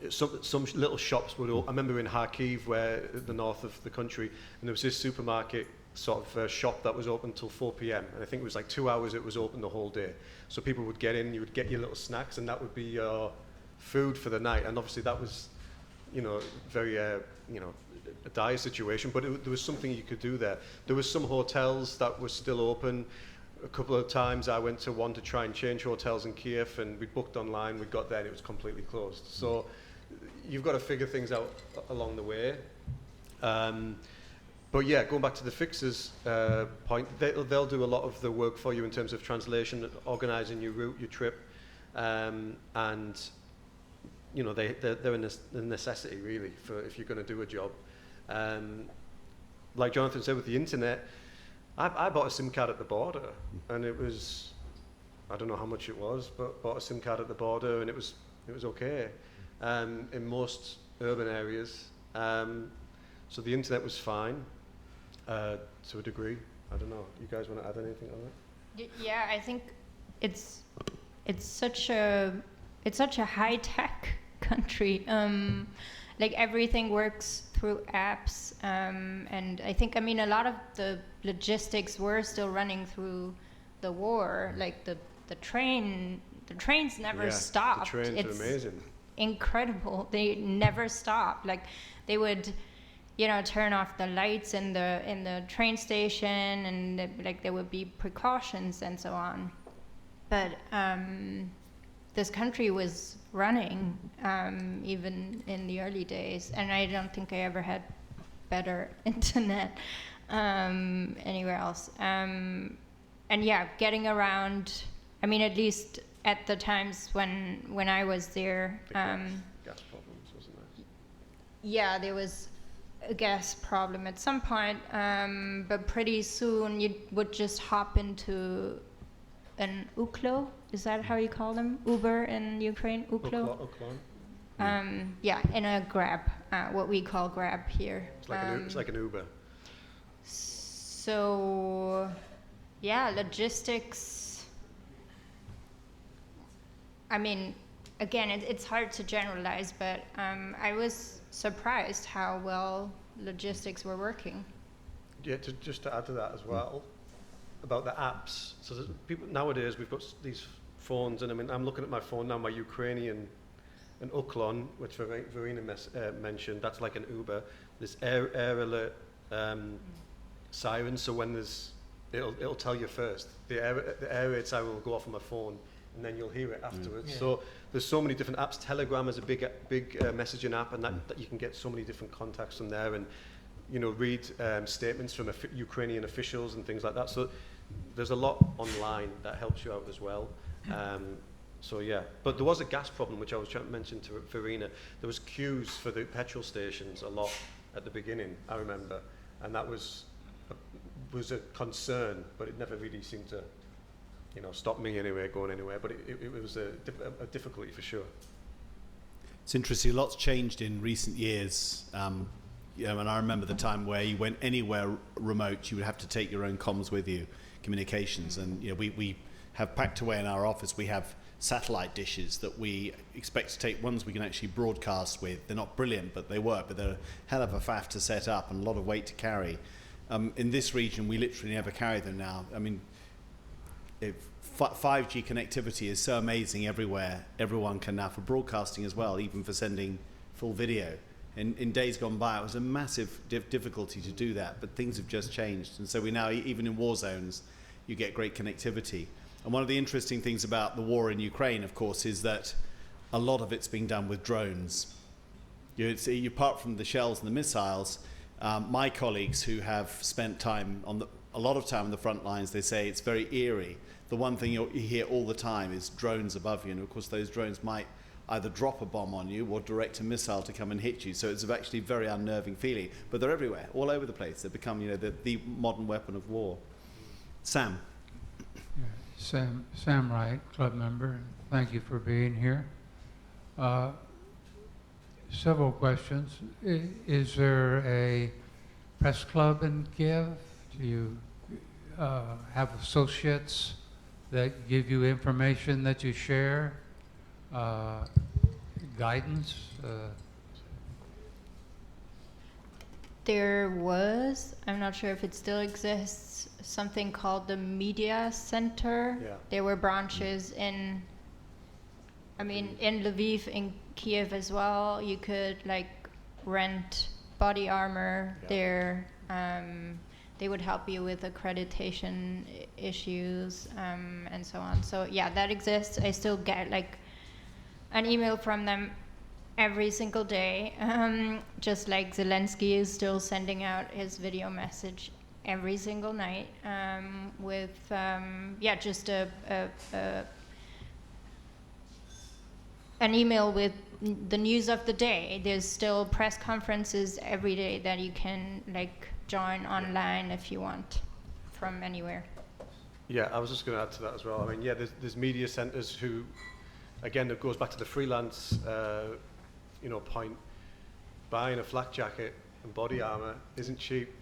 Some little shops would open. I remember in Kharkiv, where the north of the country, and there was this supermarket sort of shop that was open till 4 p.m. And I think it was like 2 hours it was open the whole day. So people would get in, you would get your little snacks, and that would be your food for the night. And obviously that was, very, a dire situation, but there was something you could do there. There was some hotels that were still open. A couple of times I went to one to try and change hotels in Kiev, and we booked online, we got there and it was completely closed. So you've got to figure things out along the way. But yeah, going back to the fixers point, they'll do a lot of the work for you in terms of translation, organising your route, your trip, and they're a necessity really for if you're going to do a job. Like Jonathan said with the internet, I bought a SIM card at the border, and it was, I don't know how much it was, but bought a SIM card at the border, and it was okay in most urban areas. So the internet was fine to a degree. I don't know. You guys want to add anything on that? Yeah, I think it's such a high tech country. Like everything works through apps, and I think, I mean, a lot of the logistics were still running through the war. Like the trains never stopped. The trains are amazing. Incredible. They never stopped. Like they would, turn off the lights in the train station, and like there would be precautions and so on. But this country was running even in the early days, and I don't think I ever had better internet anywhere else. And yeah, getting around. I mean, at least at the times when I was there. Gas problems, wasn't there? Yeah, there was a gas problem at some point, but pretty soon you would just hop into an Uklo. Is that how you call them? Uber in Ukraine? Uklo? Uklon. Yeah, in a Grab, what we call Grab here. It's like an Uber. So, yeah, logistics. I mean, again, it's hard to generalize, but I was surprised how well logistics were working. Yeah, just to add to that as well, about the apps. So people nowadays, we've got these phones, and I mean, I'm looking at my phone now, my Ukrainian, an Uklon, which Verena mentioned, that's like an Uber. This air alert siren, so when it'll tell you first. The air raid siren will go off on my phone, and then you'll hear it afterwards. Yeah. So there's so many different apps. Telegram is a big messaging app, and that you can get so many different contacts from there, and read statements from Ukrainian officials and things like that. So there's a lot online that helps you out as well. So yeah, but there was a gas problem, which I was trying to mention to Verena. There was queues for the petrol stations a lot at the beginning, I remember, and that was a concern, but it never really seemed to stop me going anywhere, but it was a difficulty for sure. It's interesting, lots changed in recent years. And I remember the time where you went anywhere remote, you would have to take your own comms with you, communications, and we have packed away in our office, we have satellite dishes that we expect to take, ones we can actually broadcast with. They're not brilliant, but they work, but they're a hell of a faff to set up and a lot of weight to carry. In this region, we literally never carry them now. I mean, 5G connectivity is so amazing everywhere. Everyone can now, for broadcasting as well, even for sending full video. In days gone by, it was a massive difficulty to do that, but things have just changed. And so we now, even in war zones, you get great connectivity. And one of the interesting things about the war in Ukraine, of course, is that a lot of it's being done with drones. Apart from the shells and the missiles, my colleagues who have spent a lot of time on the front lines, they say it's very eerie. The one thing you hear all the time is drones above you, and of course those drones might either drop a bomb on you or direct a missile to come and hit you. So it's actually a very unnerving feeling. But they're everywhere, all over the place. They've become, the modern weapon of war. Sam. Sam Wright, club member. Thank you for being here. Several questions. Is there a press club in Kiev? Do you have associates that give you information that you share? Guidance? There was, I'm not sure if it still exists, something called the Media Center. Yeah. There were branches in Lviv, in Kiev as well. You could rent body armor there. They would help you with accreditation issues and so on. So yeah, that exists. I still get an email from them every single day, just like Zelensky is still sending out his video message every single night with just an email with the news of the day. There's still press conferences every day that you can like join online if you want from anywhere. Yeah, I was just going to add to that as well. I mean, yeah, there's media centres who, again, it goes back to the freelance, point. Buying a flak jacket and body armour isn't cheap,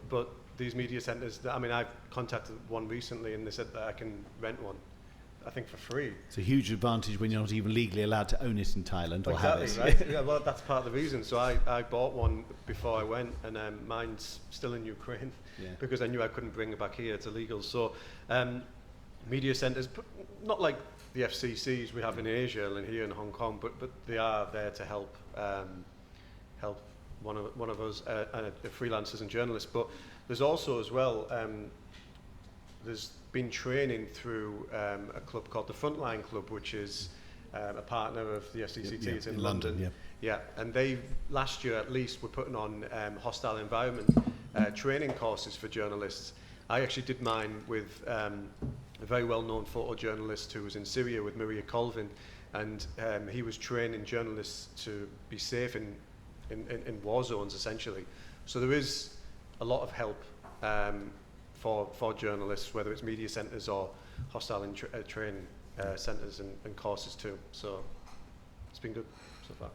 but these media centres, I mean, I've contacted one recently and they said that I can rent one, I think for free. It's a huge advantage when you're not even legally allowed to own it in Thailand or have it. Right? Yeah, well, that's part of the reason. So I bought one before I went, and mine's still in Ukraine because I knew I couldn't bring it back here. It's illegal. So media centres, not like the FCCs we have in Asia and here in Hong Kong, but they are there to help one of us, freelancers and journalists. But there's also as well, there's been training through a club called the Frontline Club, which is a partner of the FCCT. It's in London. Yeah, and they last year at least were putting on hostile environment training courses for journalists. I actually did mine with a very well-known photojournalist who was in Syria with Maria Colvin, and he was training journalists to be safe in war zones, essentially. So there is a lot of help for journalists, whether it's media centres or hostile training centres and courses too. So it's been good so far.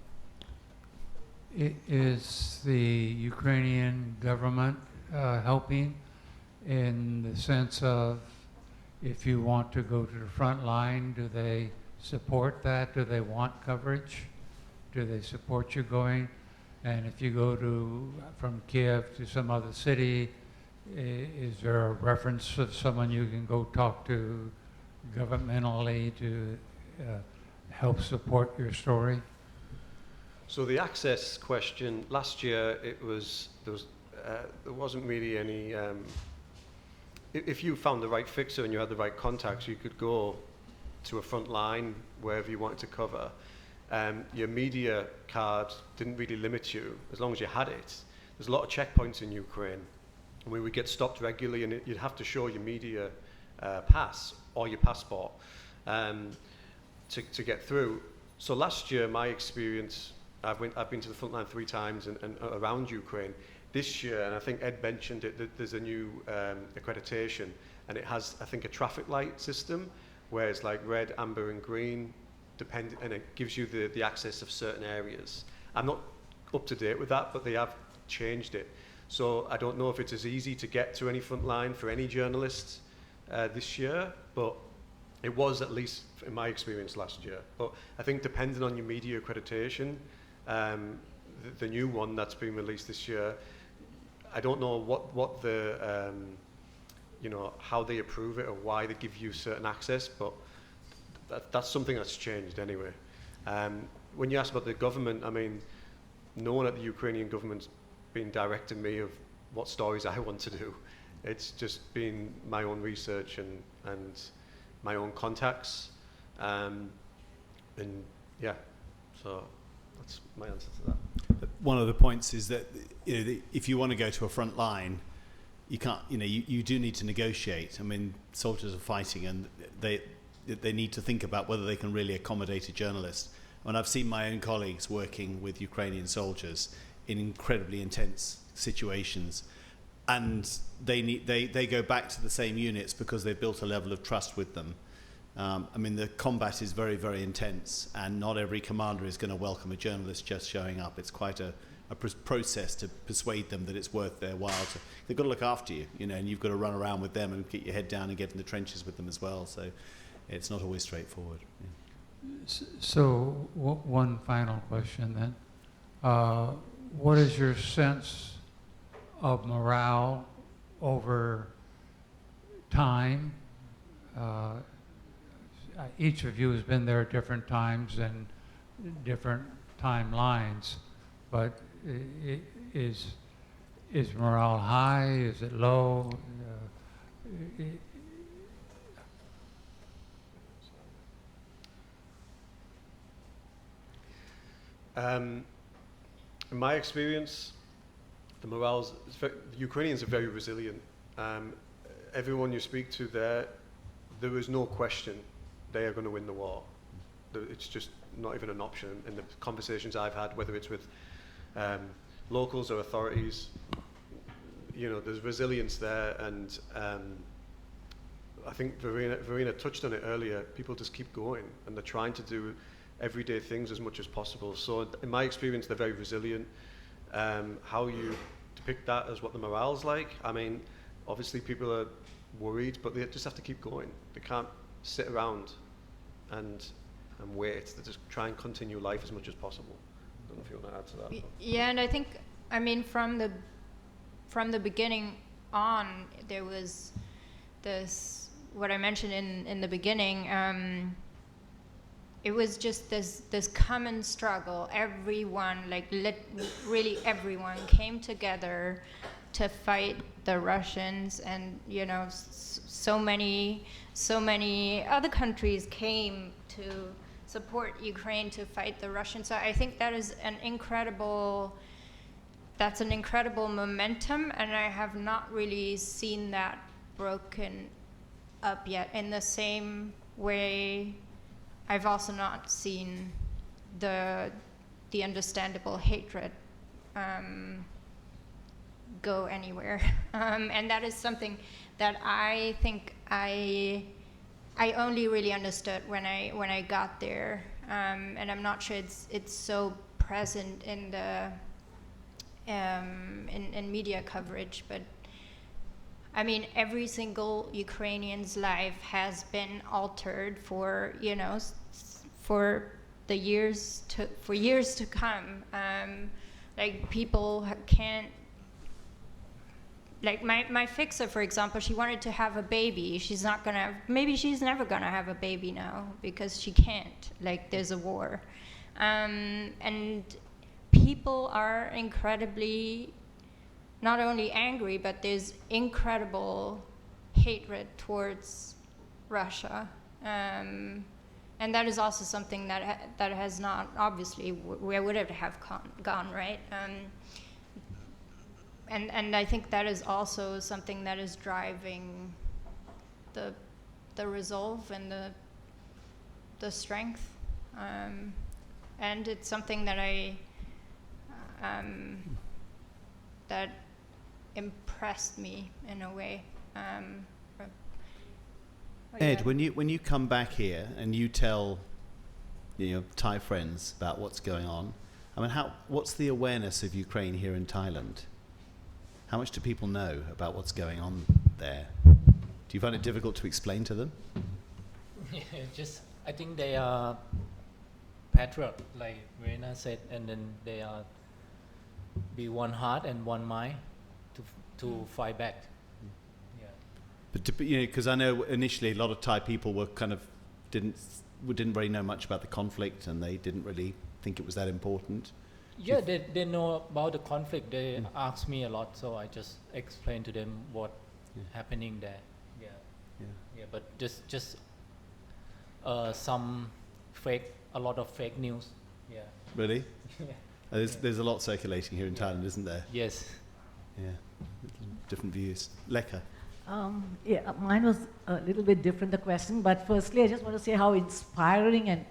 Is the Ukrainian government helping in the sense of if you want to go to the front line, do they support that? Do they want coverage? Do they support you going? And if you go from Kiev to some other city, is there a reference of someone you can go talk to governmentally to help support your story? So the access question, last year there wasn't really any, if you found the right fixer and you had the right contacts, you could go to a front line wherever you wanted to cover. Your media card didn't really limit you as long as you had it. There's a lot of checkpoints in Ukraine. We would get stopped regularly, and you'd have to show your media pass or your passport to get through. So last year, my experience, I've been to the front line 3 times and around Ukraine. This year, and I think Ed mentioned it, that there's a new accreditation, and it has, I think, a traffic light system where it's like red, amber, and green, and it gives you the access of certain areas. I'm not up to date with that, but they have changed it. So I don't know if it's as easy to get to any front line for any journalists this year, but it was, at least in my experience, last year. But I think depending on your media accreditation, the new one that's been released this year, I don't know what the how they approve it or why they give you certain access, but that's something that's changed anyway. When you ask about the government, I mean, no one at the Ukrainian government's been directing me of what stories I want to do. It's just been my own research and my own contacts, and yeah, so that's my answer to that. One of the points is that if you want to go to a front line, you can't. You do need to negotiate. I mean, soldiers are fighting, and they need to think about whether they can really accommodate a journalist. And I've seen my own colleagues working with Ukrainian soldiers in incredibly intense situations, and they go back to the same units because they've built a level of trust with them. I mean, the combat is very, very intense, and not every commander is going to welcome a journalist just showing up. It's quite a process to persuade them that it's worth their while. They've got to look after you, and you've got to run around with them and get your head down and get in the trenches with them as well. So it's not always straightforward. Yeah. So one final question then. What is your sense of morale over time? Each of you has been there at different times and different timelines, but is morale high? Is it low? In my experience, the the Ukrainians are very resilient. Everyone you speak to there is no question they are going to win the war. It's just not even an option in the conversations I've had, whether it's with locals or authorities. You know, there's resilience there, and I think Verena touched on it earlier. People just keep going, and they're trying to do everyday things as much as possible. So in my experience, they're very resilient. How you depict that as what the morale's like, I mean, obviously people are worried, but they just have to keep going. They can't sit around and wait. They just try and continue life as much as possible. I don't know if you want to add to that. Yeah, and I think, I mean, from the beginning on, there was this, what I mentioned in the beginning, it was just this common struggle. Everyone, really everyone came together to fight the Russians, and you know, so many other countries came to support Ukraine to fight the Russians. So I think that is an incredible momentum, and I have not really seen that broken up yet. In the same way, I've also not seen the understandable hatred go anywhere, and that is something that I think I only really understood when I got there, and I'm not sure it's so present in the in media coverage, but I mean, every single Ukrainian's life has been altered for, you know, for years to come. Like, people can't, like my fixer, for example, she wanted to have a baby. Maybe she's never gonna have a baby now because she can't. Like, there's a war, and people are incredibly, not only angry, but there's incredible hatred towards Russia, and that is also something that has not, obviously, where would it have gone, right? And I think that is also something that is driving the resolve and the strength, and it's something that that impressed me in a way. Ed, when you come back here and you tell, you know, Thai friends about what's going on, I mean, what's the awareness of Ukraine here in Thailand? How much do people know about what's going on there? Do you find it difficult to explain to them? I think they are patriot, like Verena said, and then they are be one heart and one mind to fight back. Yeah. But you know, because I know initially a lot of Thai people were kind of didn't really know much about the conflict, and they didn't really think it was that important. Yeah, they know about the conflict. They ask me a lot, so I just explain to them what happening there. Yeah. But just a lot of fake news. Yeah. Really? Yeah. There's a lot circulating here in Thailand, isn't there? Yes. Yeah. Different views. Lekka. Yeah, mine was a little bit different, the question, but firstly, I just want to say how inspiring and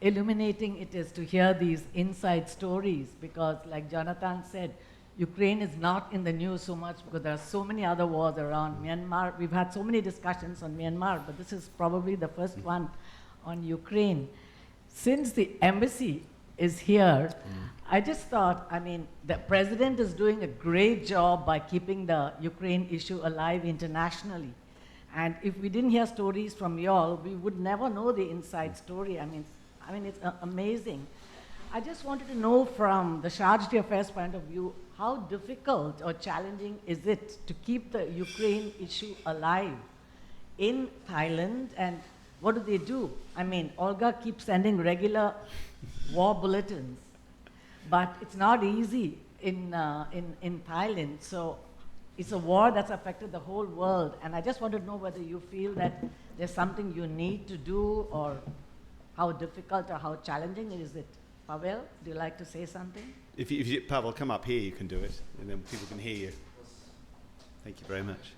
illuminating it is to hear these inside stories, because like Jonathan said, Ukraine is not in the news so much because there are so many other wars around. Myanmar, we've had so many discussions on Myanmar, but this is probably the first one on Ukraine. Since the embassy is here, I just thought, I mean, the president is doing a great job by keeping the Ukraine issue alive internationally. And if we didn't hear stories from y'all, we would never know the inside story. I mean, it's amazing. I just wanted to know from the Chargé Affairs point of view, how difficult or challenging is it to keep the Ukraine issue alive in Thailand, and what do they do? I mean, Olga keeps sending regular war bulletins, but it's not easy in Thailand. So it's a war that's affected the whole world, and I just want to know whether you feel that there's something you need to do, or how difficult or how challenging is it? Pavel, do you like to say something? If you, Pavel, come up here, you can do it, and then people can hear you. Thank you very much.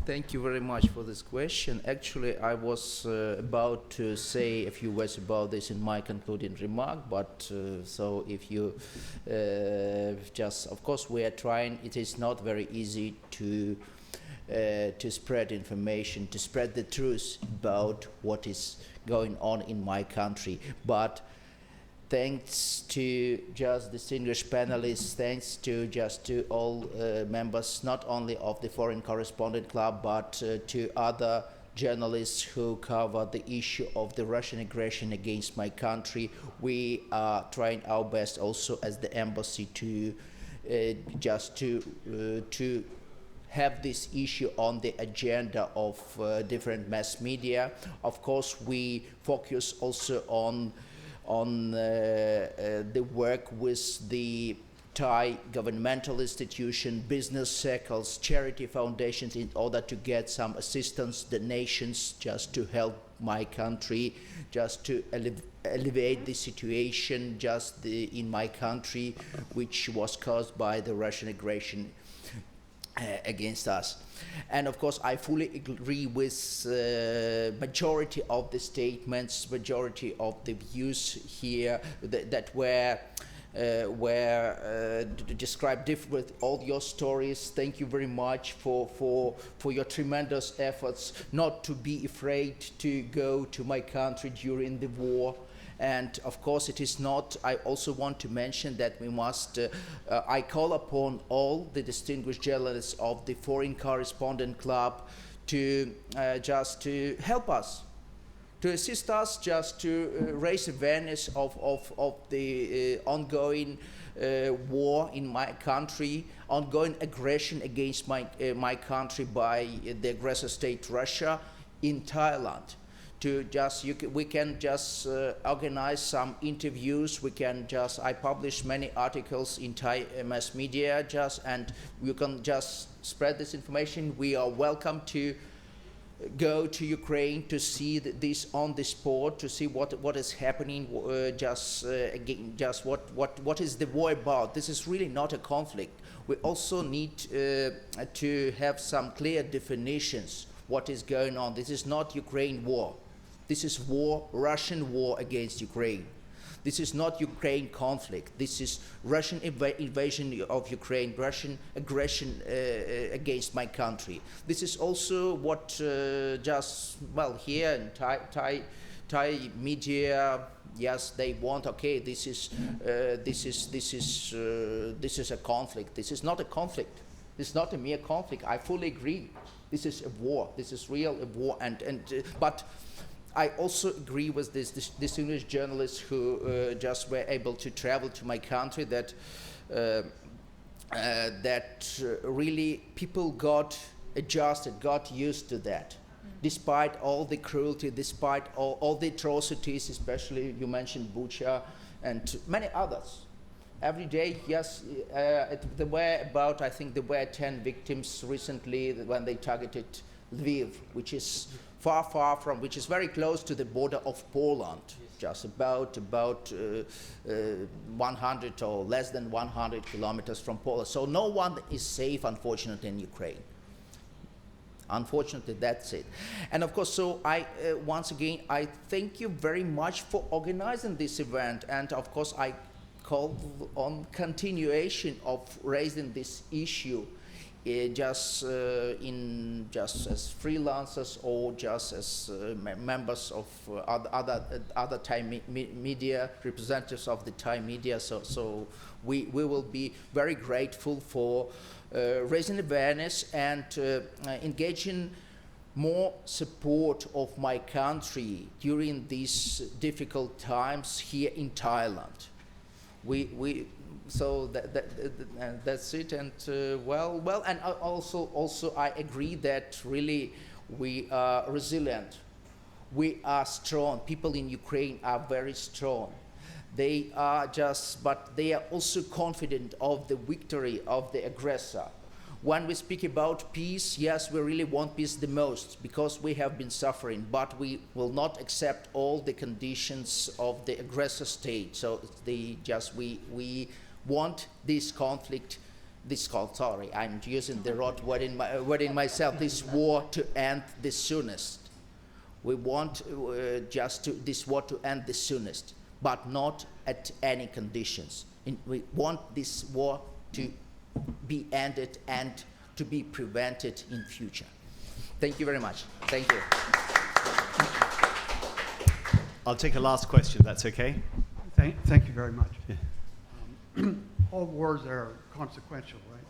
Thank you very much for this question. Actually, I was about to say a few words about this in my concluding remark, but so if you just, of course, we are trying. It is not very easy to spread information, to spread the truth about what is going on in my country, but thanks to just distinguished panelists, thanks to all members, not only of the Foreign Correspondent Club, but to other journalists who cover the issue of the Russian aggression against my country. We are trying our best also as the embassy to have this issue on the agenda of different mass media. Of course, we focus also on the work with the Thai governmental institution, business circles, charity foundations in order to get some assistance, donations, just to help my country, just to alleviate the situation in my country, which was caused by the Russian aggression against us. And of course, I fully agree with majority of the statements, majority of the views here that were described with all your stories. Thank you very much for your tremendous efforts not to be afraid to go to my country during the war. And of course, it is not, I also want to mention that we must, I call upon all the distinguished journalists of the Foreign Correspondent Club to just to help us, to assist us, just to raise awareness of the ongoing war in my country, ongoing aggression against my country by the aggressor state Russia in Thailand. We can just organize some interviews. I publish many articles in Thai mass media, and you can just spread this information. We are welcome to go to Ukraine to see this on the spot, to see what is happening. What is the war about? This is really not a conflict. We also need to have some clear definitions. What is going on? This is not Ukraine war. This is war, Russian war against Ukraine. This is not Ukraine conflict. This is Russian invasion of Ukraine, Russian aggression against my country. This is also what here in Thai media, yes, they want. Okay, this is a conflict. This is not a conflict. This is not a mere conflict. I fully agree. This is a war. This is real a war. But I also agree with this distinguished journalists who just were able to travel to my country that really people got adjusted, got used to that. Despite all the cruelty, despite all the atrocities, especially you mentioned Bucha and many others. Every day, yes, there were 10 victims recently when they targeted Lviv, which is which is very close to the border of Poland, just about 100 or less than 100 kilometers from Poland. So no one is safe, unfortunately, in Ukraine. Unfortunately, that's it. And of course, so once again, I thank you very much for organizing this event. And of course, I call on continuation of raising this issue. Just as freelancers or just as members of other Thai media, representatives of the Thai media. So we will be very grateful for raising awareness and engaging more support of my country during these difficult times here in Thailand. So that's it, and and also I agree that really we are resilient, we are strong. People in Ukraine are very strong. They are but they are also confident of the victory of the aggressor. When we speak about peace, yes, we really want peace the most because we have been suffering, but we will not accept all the conditions of the aggressor state. So we want this conflict this called, sorry, I'm using the wrong word in myself, this war to end the soonest. We want this war to end the soonest, but not at any conditions. We want this war to be ended and to be prevented in future. Thank you very much. Thank you. I'll take a last question, if that's okay. Thank you very much. Yeah. All wars are consequential, right?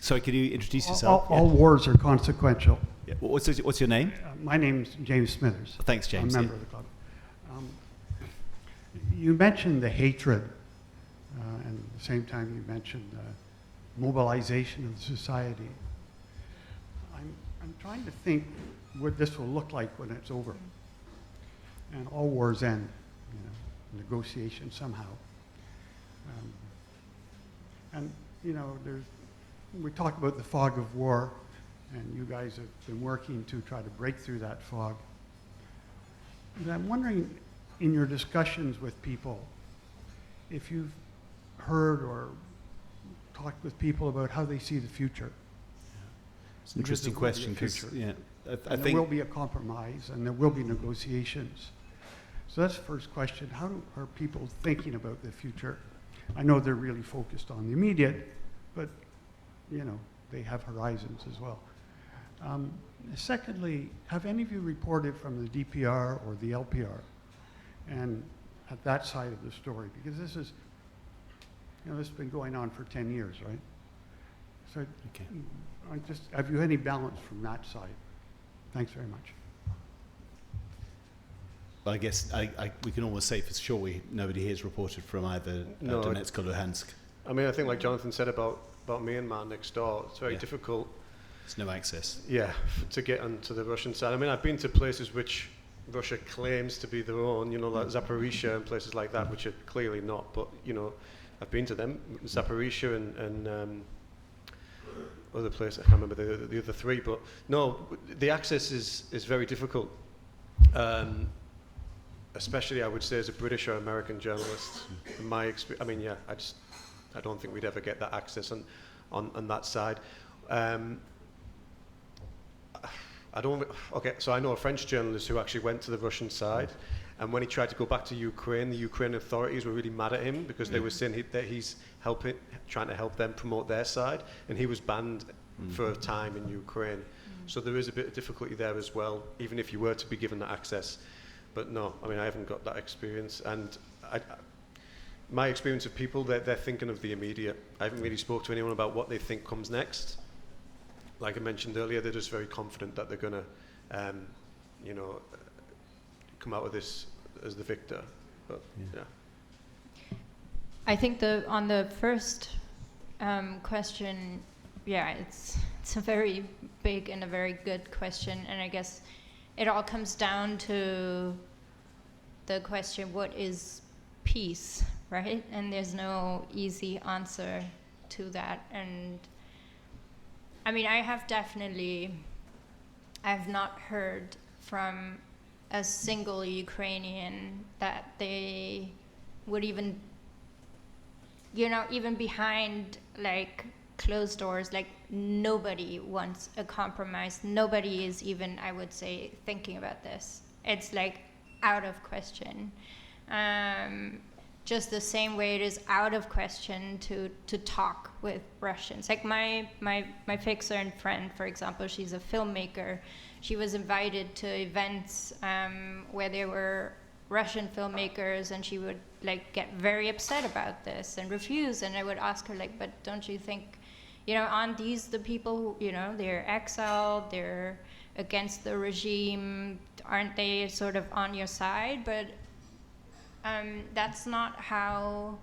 Sorry, can you introduce yourself? All wars are consequential. Yeah. What's your name? My name's James Smithers. Thanks, James. I'm a member of the club. You mentioned the hatred, and at the same time you mentioned mobilization of the society. I'm trying to think what this will look like when it's over. And all wars end, negotiation somehow. And we talk about the fog of war, and you guys have been working to try to break through that fog. And I'm wondering, in your discussions with people, if you've heard or talked with people about how they see the future. It's an interesting question, because I think there will be a compromise and there will be negotiations. So that's the first question. How are people thinking about the future? I know they're really focused on the immediate, but they have horizons as well. Secondly, have any of you reported from the DPR or the LPR and at that side of the story? Because this is, this has been going on for 10 years, right? So okay. Have you any balance from that side? Thanks very much. Well, I guess we can almost say for sure nobody here has reported from either Donetsk or Luhansk. I mean, I think like Jonathan said about Myanmar next door, it's very difficult. There's no access. Yeah, to get onto the Russian side. I mean, I've been to places which Russia claims to be their own, like Zaporizhia and places like that, which are clearly not. But, I've been to them, Zaporizhia and other places. I can't remember the other three. But no, the access is very difficult. Especially, I would say, as a British or American journalist. In my experience, I mean, I don't think we'd ever get that access on that side. So I know a French journalist who actually went to the Russian side, and when he tried to go back to Ukraine, the Ukrainian authorities were really mad at him because they were saying that he's trying to help them promote their side, and he was banned for a time in Ukraine. So there is a bit of difficulty there as well, even if you were to be given that access. But no, I mean, I haven't got that experience, and my experience of people, they're thinking of the immediate. I haven't really spoke to anyone about what they think comes next. Like I mentioned earlier, they're just very confident that they're going to, come out of this as the victor. But yeah. I think on the first question, it's a very big and a very good question, and I guess it all comes down to the question, what is peace, right? And there's no easy answer to that. And I mean, I have not heard from a single Ukrainian that they would even, even behind like closed doors, like nobody wants a compromise. Nobody is even, I would say, thinking about this. It's like out of question. Just the same way it is out of question to talk with Russians. Like my fixer and friend, for example, she's a filmmaker. She was invited to events where there were Russian filmmakers, and she would like get very upset about this and refuse. And I would ask her like, but don't you think, aren't these the people who, they're exiled, they're against the regime, aren't they sort of on your side? But that's not how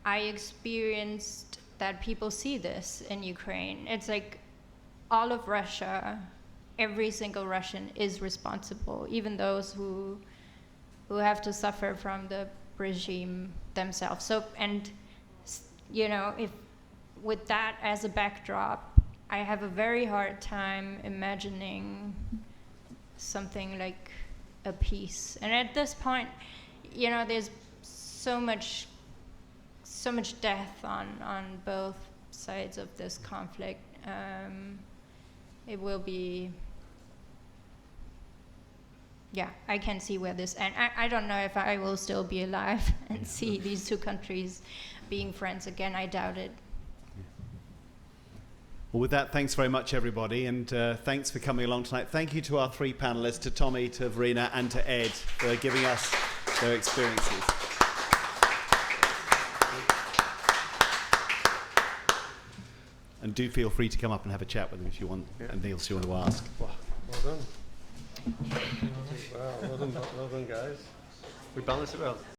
I experienced that people see this in Ukraine. It's like all of Russia, every single Russian is responsible, even those who have to suffer from the regime themselves. So, and if with that as a backdrop, I have a very hard time imagining something like a peace. And at this point, there's so much death on both sides of this conflict. It will be, yeah, I can see where this, and I don't know if I will still be alive and see these two countries being friends again. I doubt it. Well, with that, thanks very much, everybody, and thanks for coming along tonight. Thank you to our three panelists, to Tommy, to Verena, and to Ed, for giving us their experiences. And do feel free to come up and have a chat with them if you want anything else you want to ask. Well done. Wow, well done guys. We balanced it well.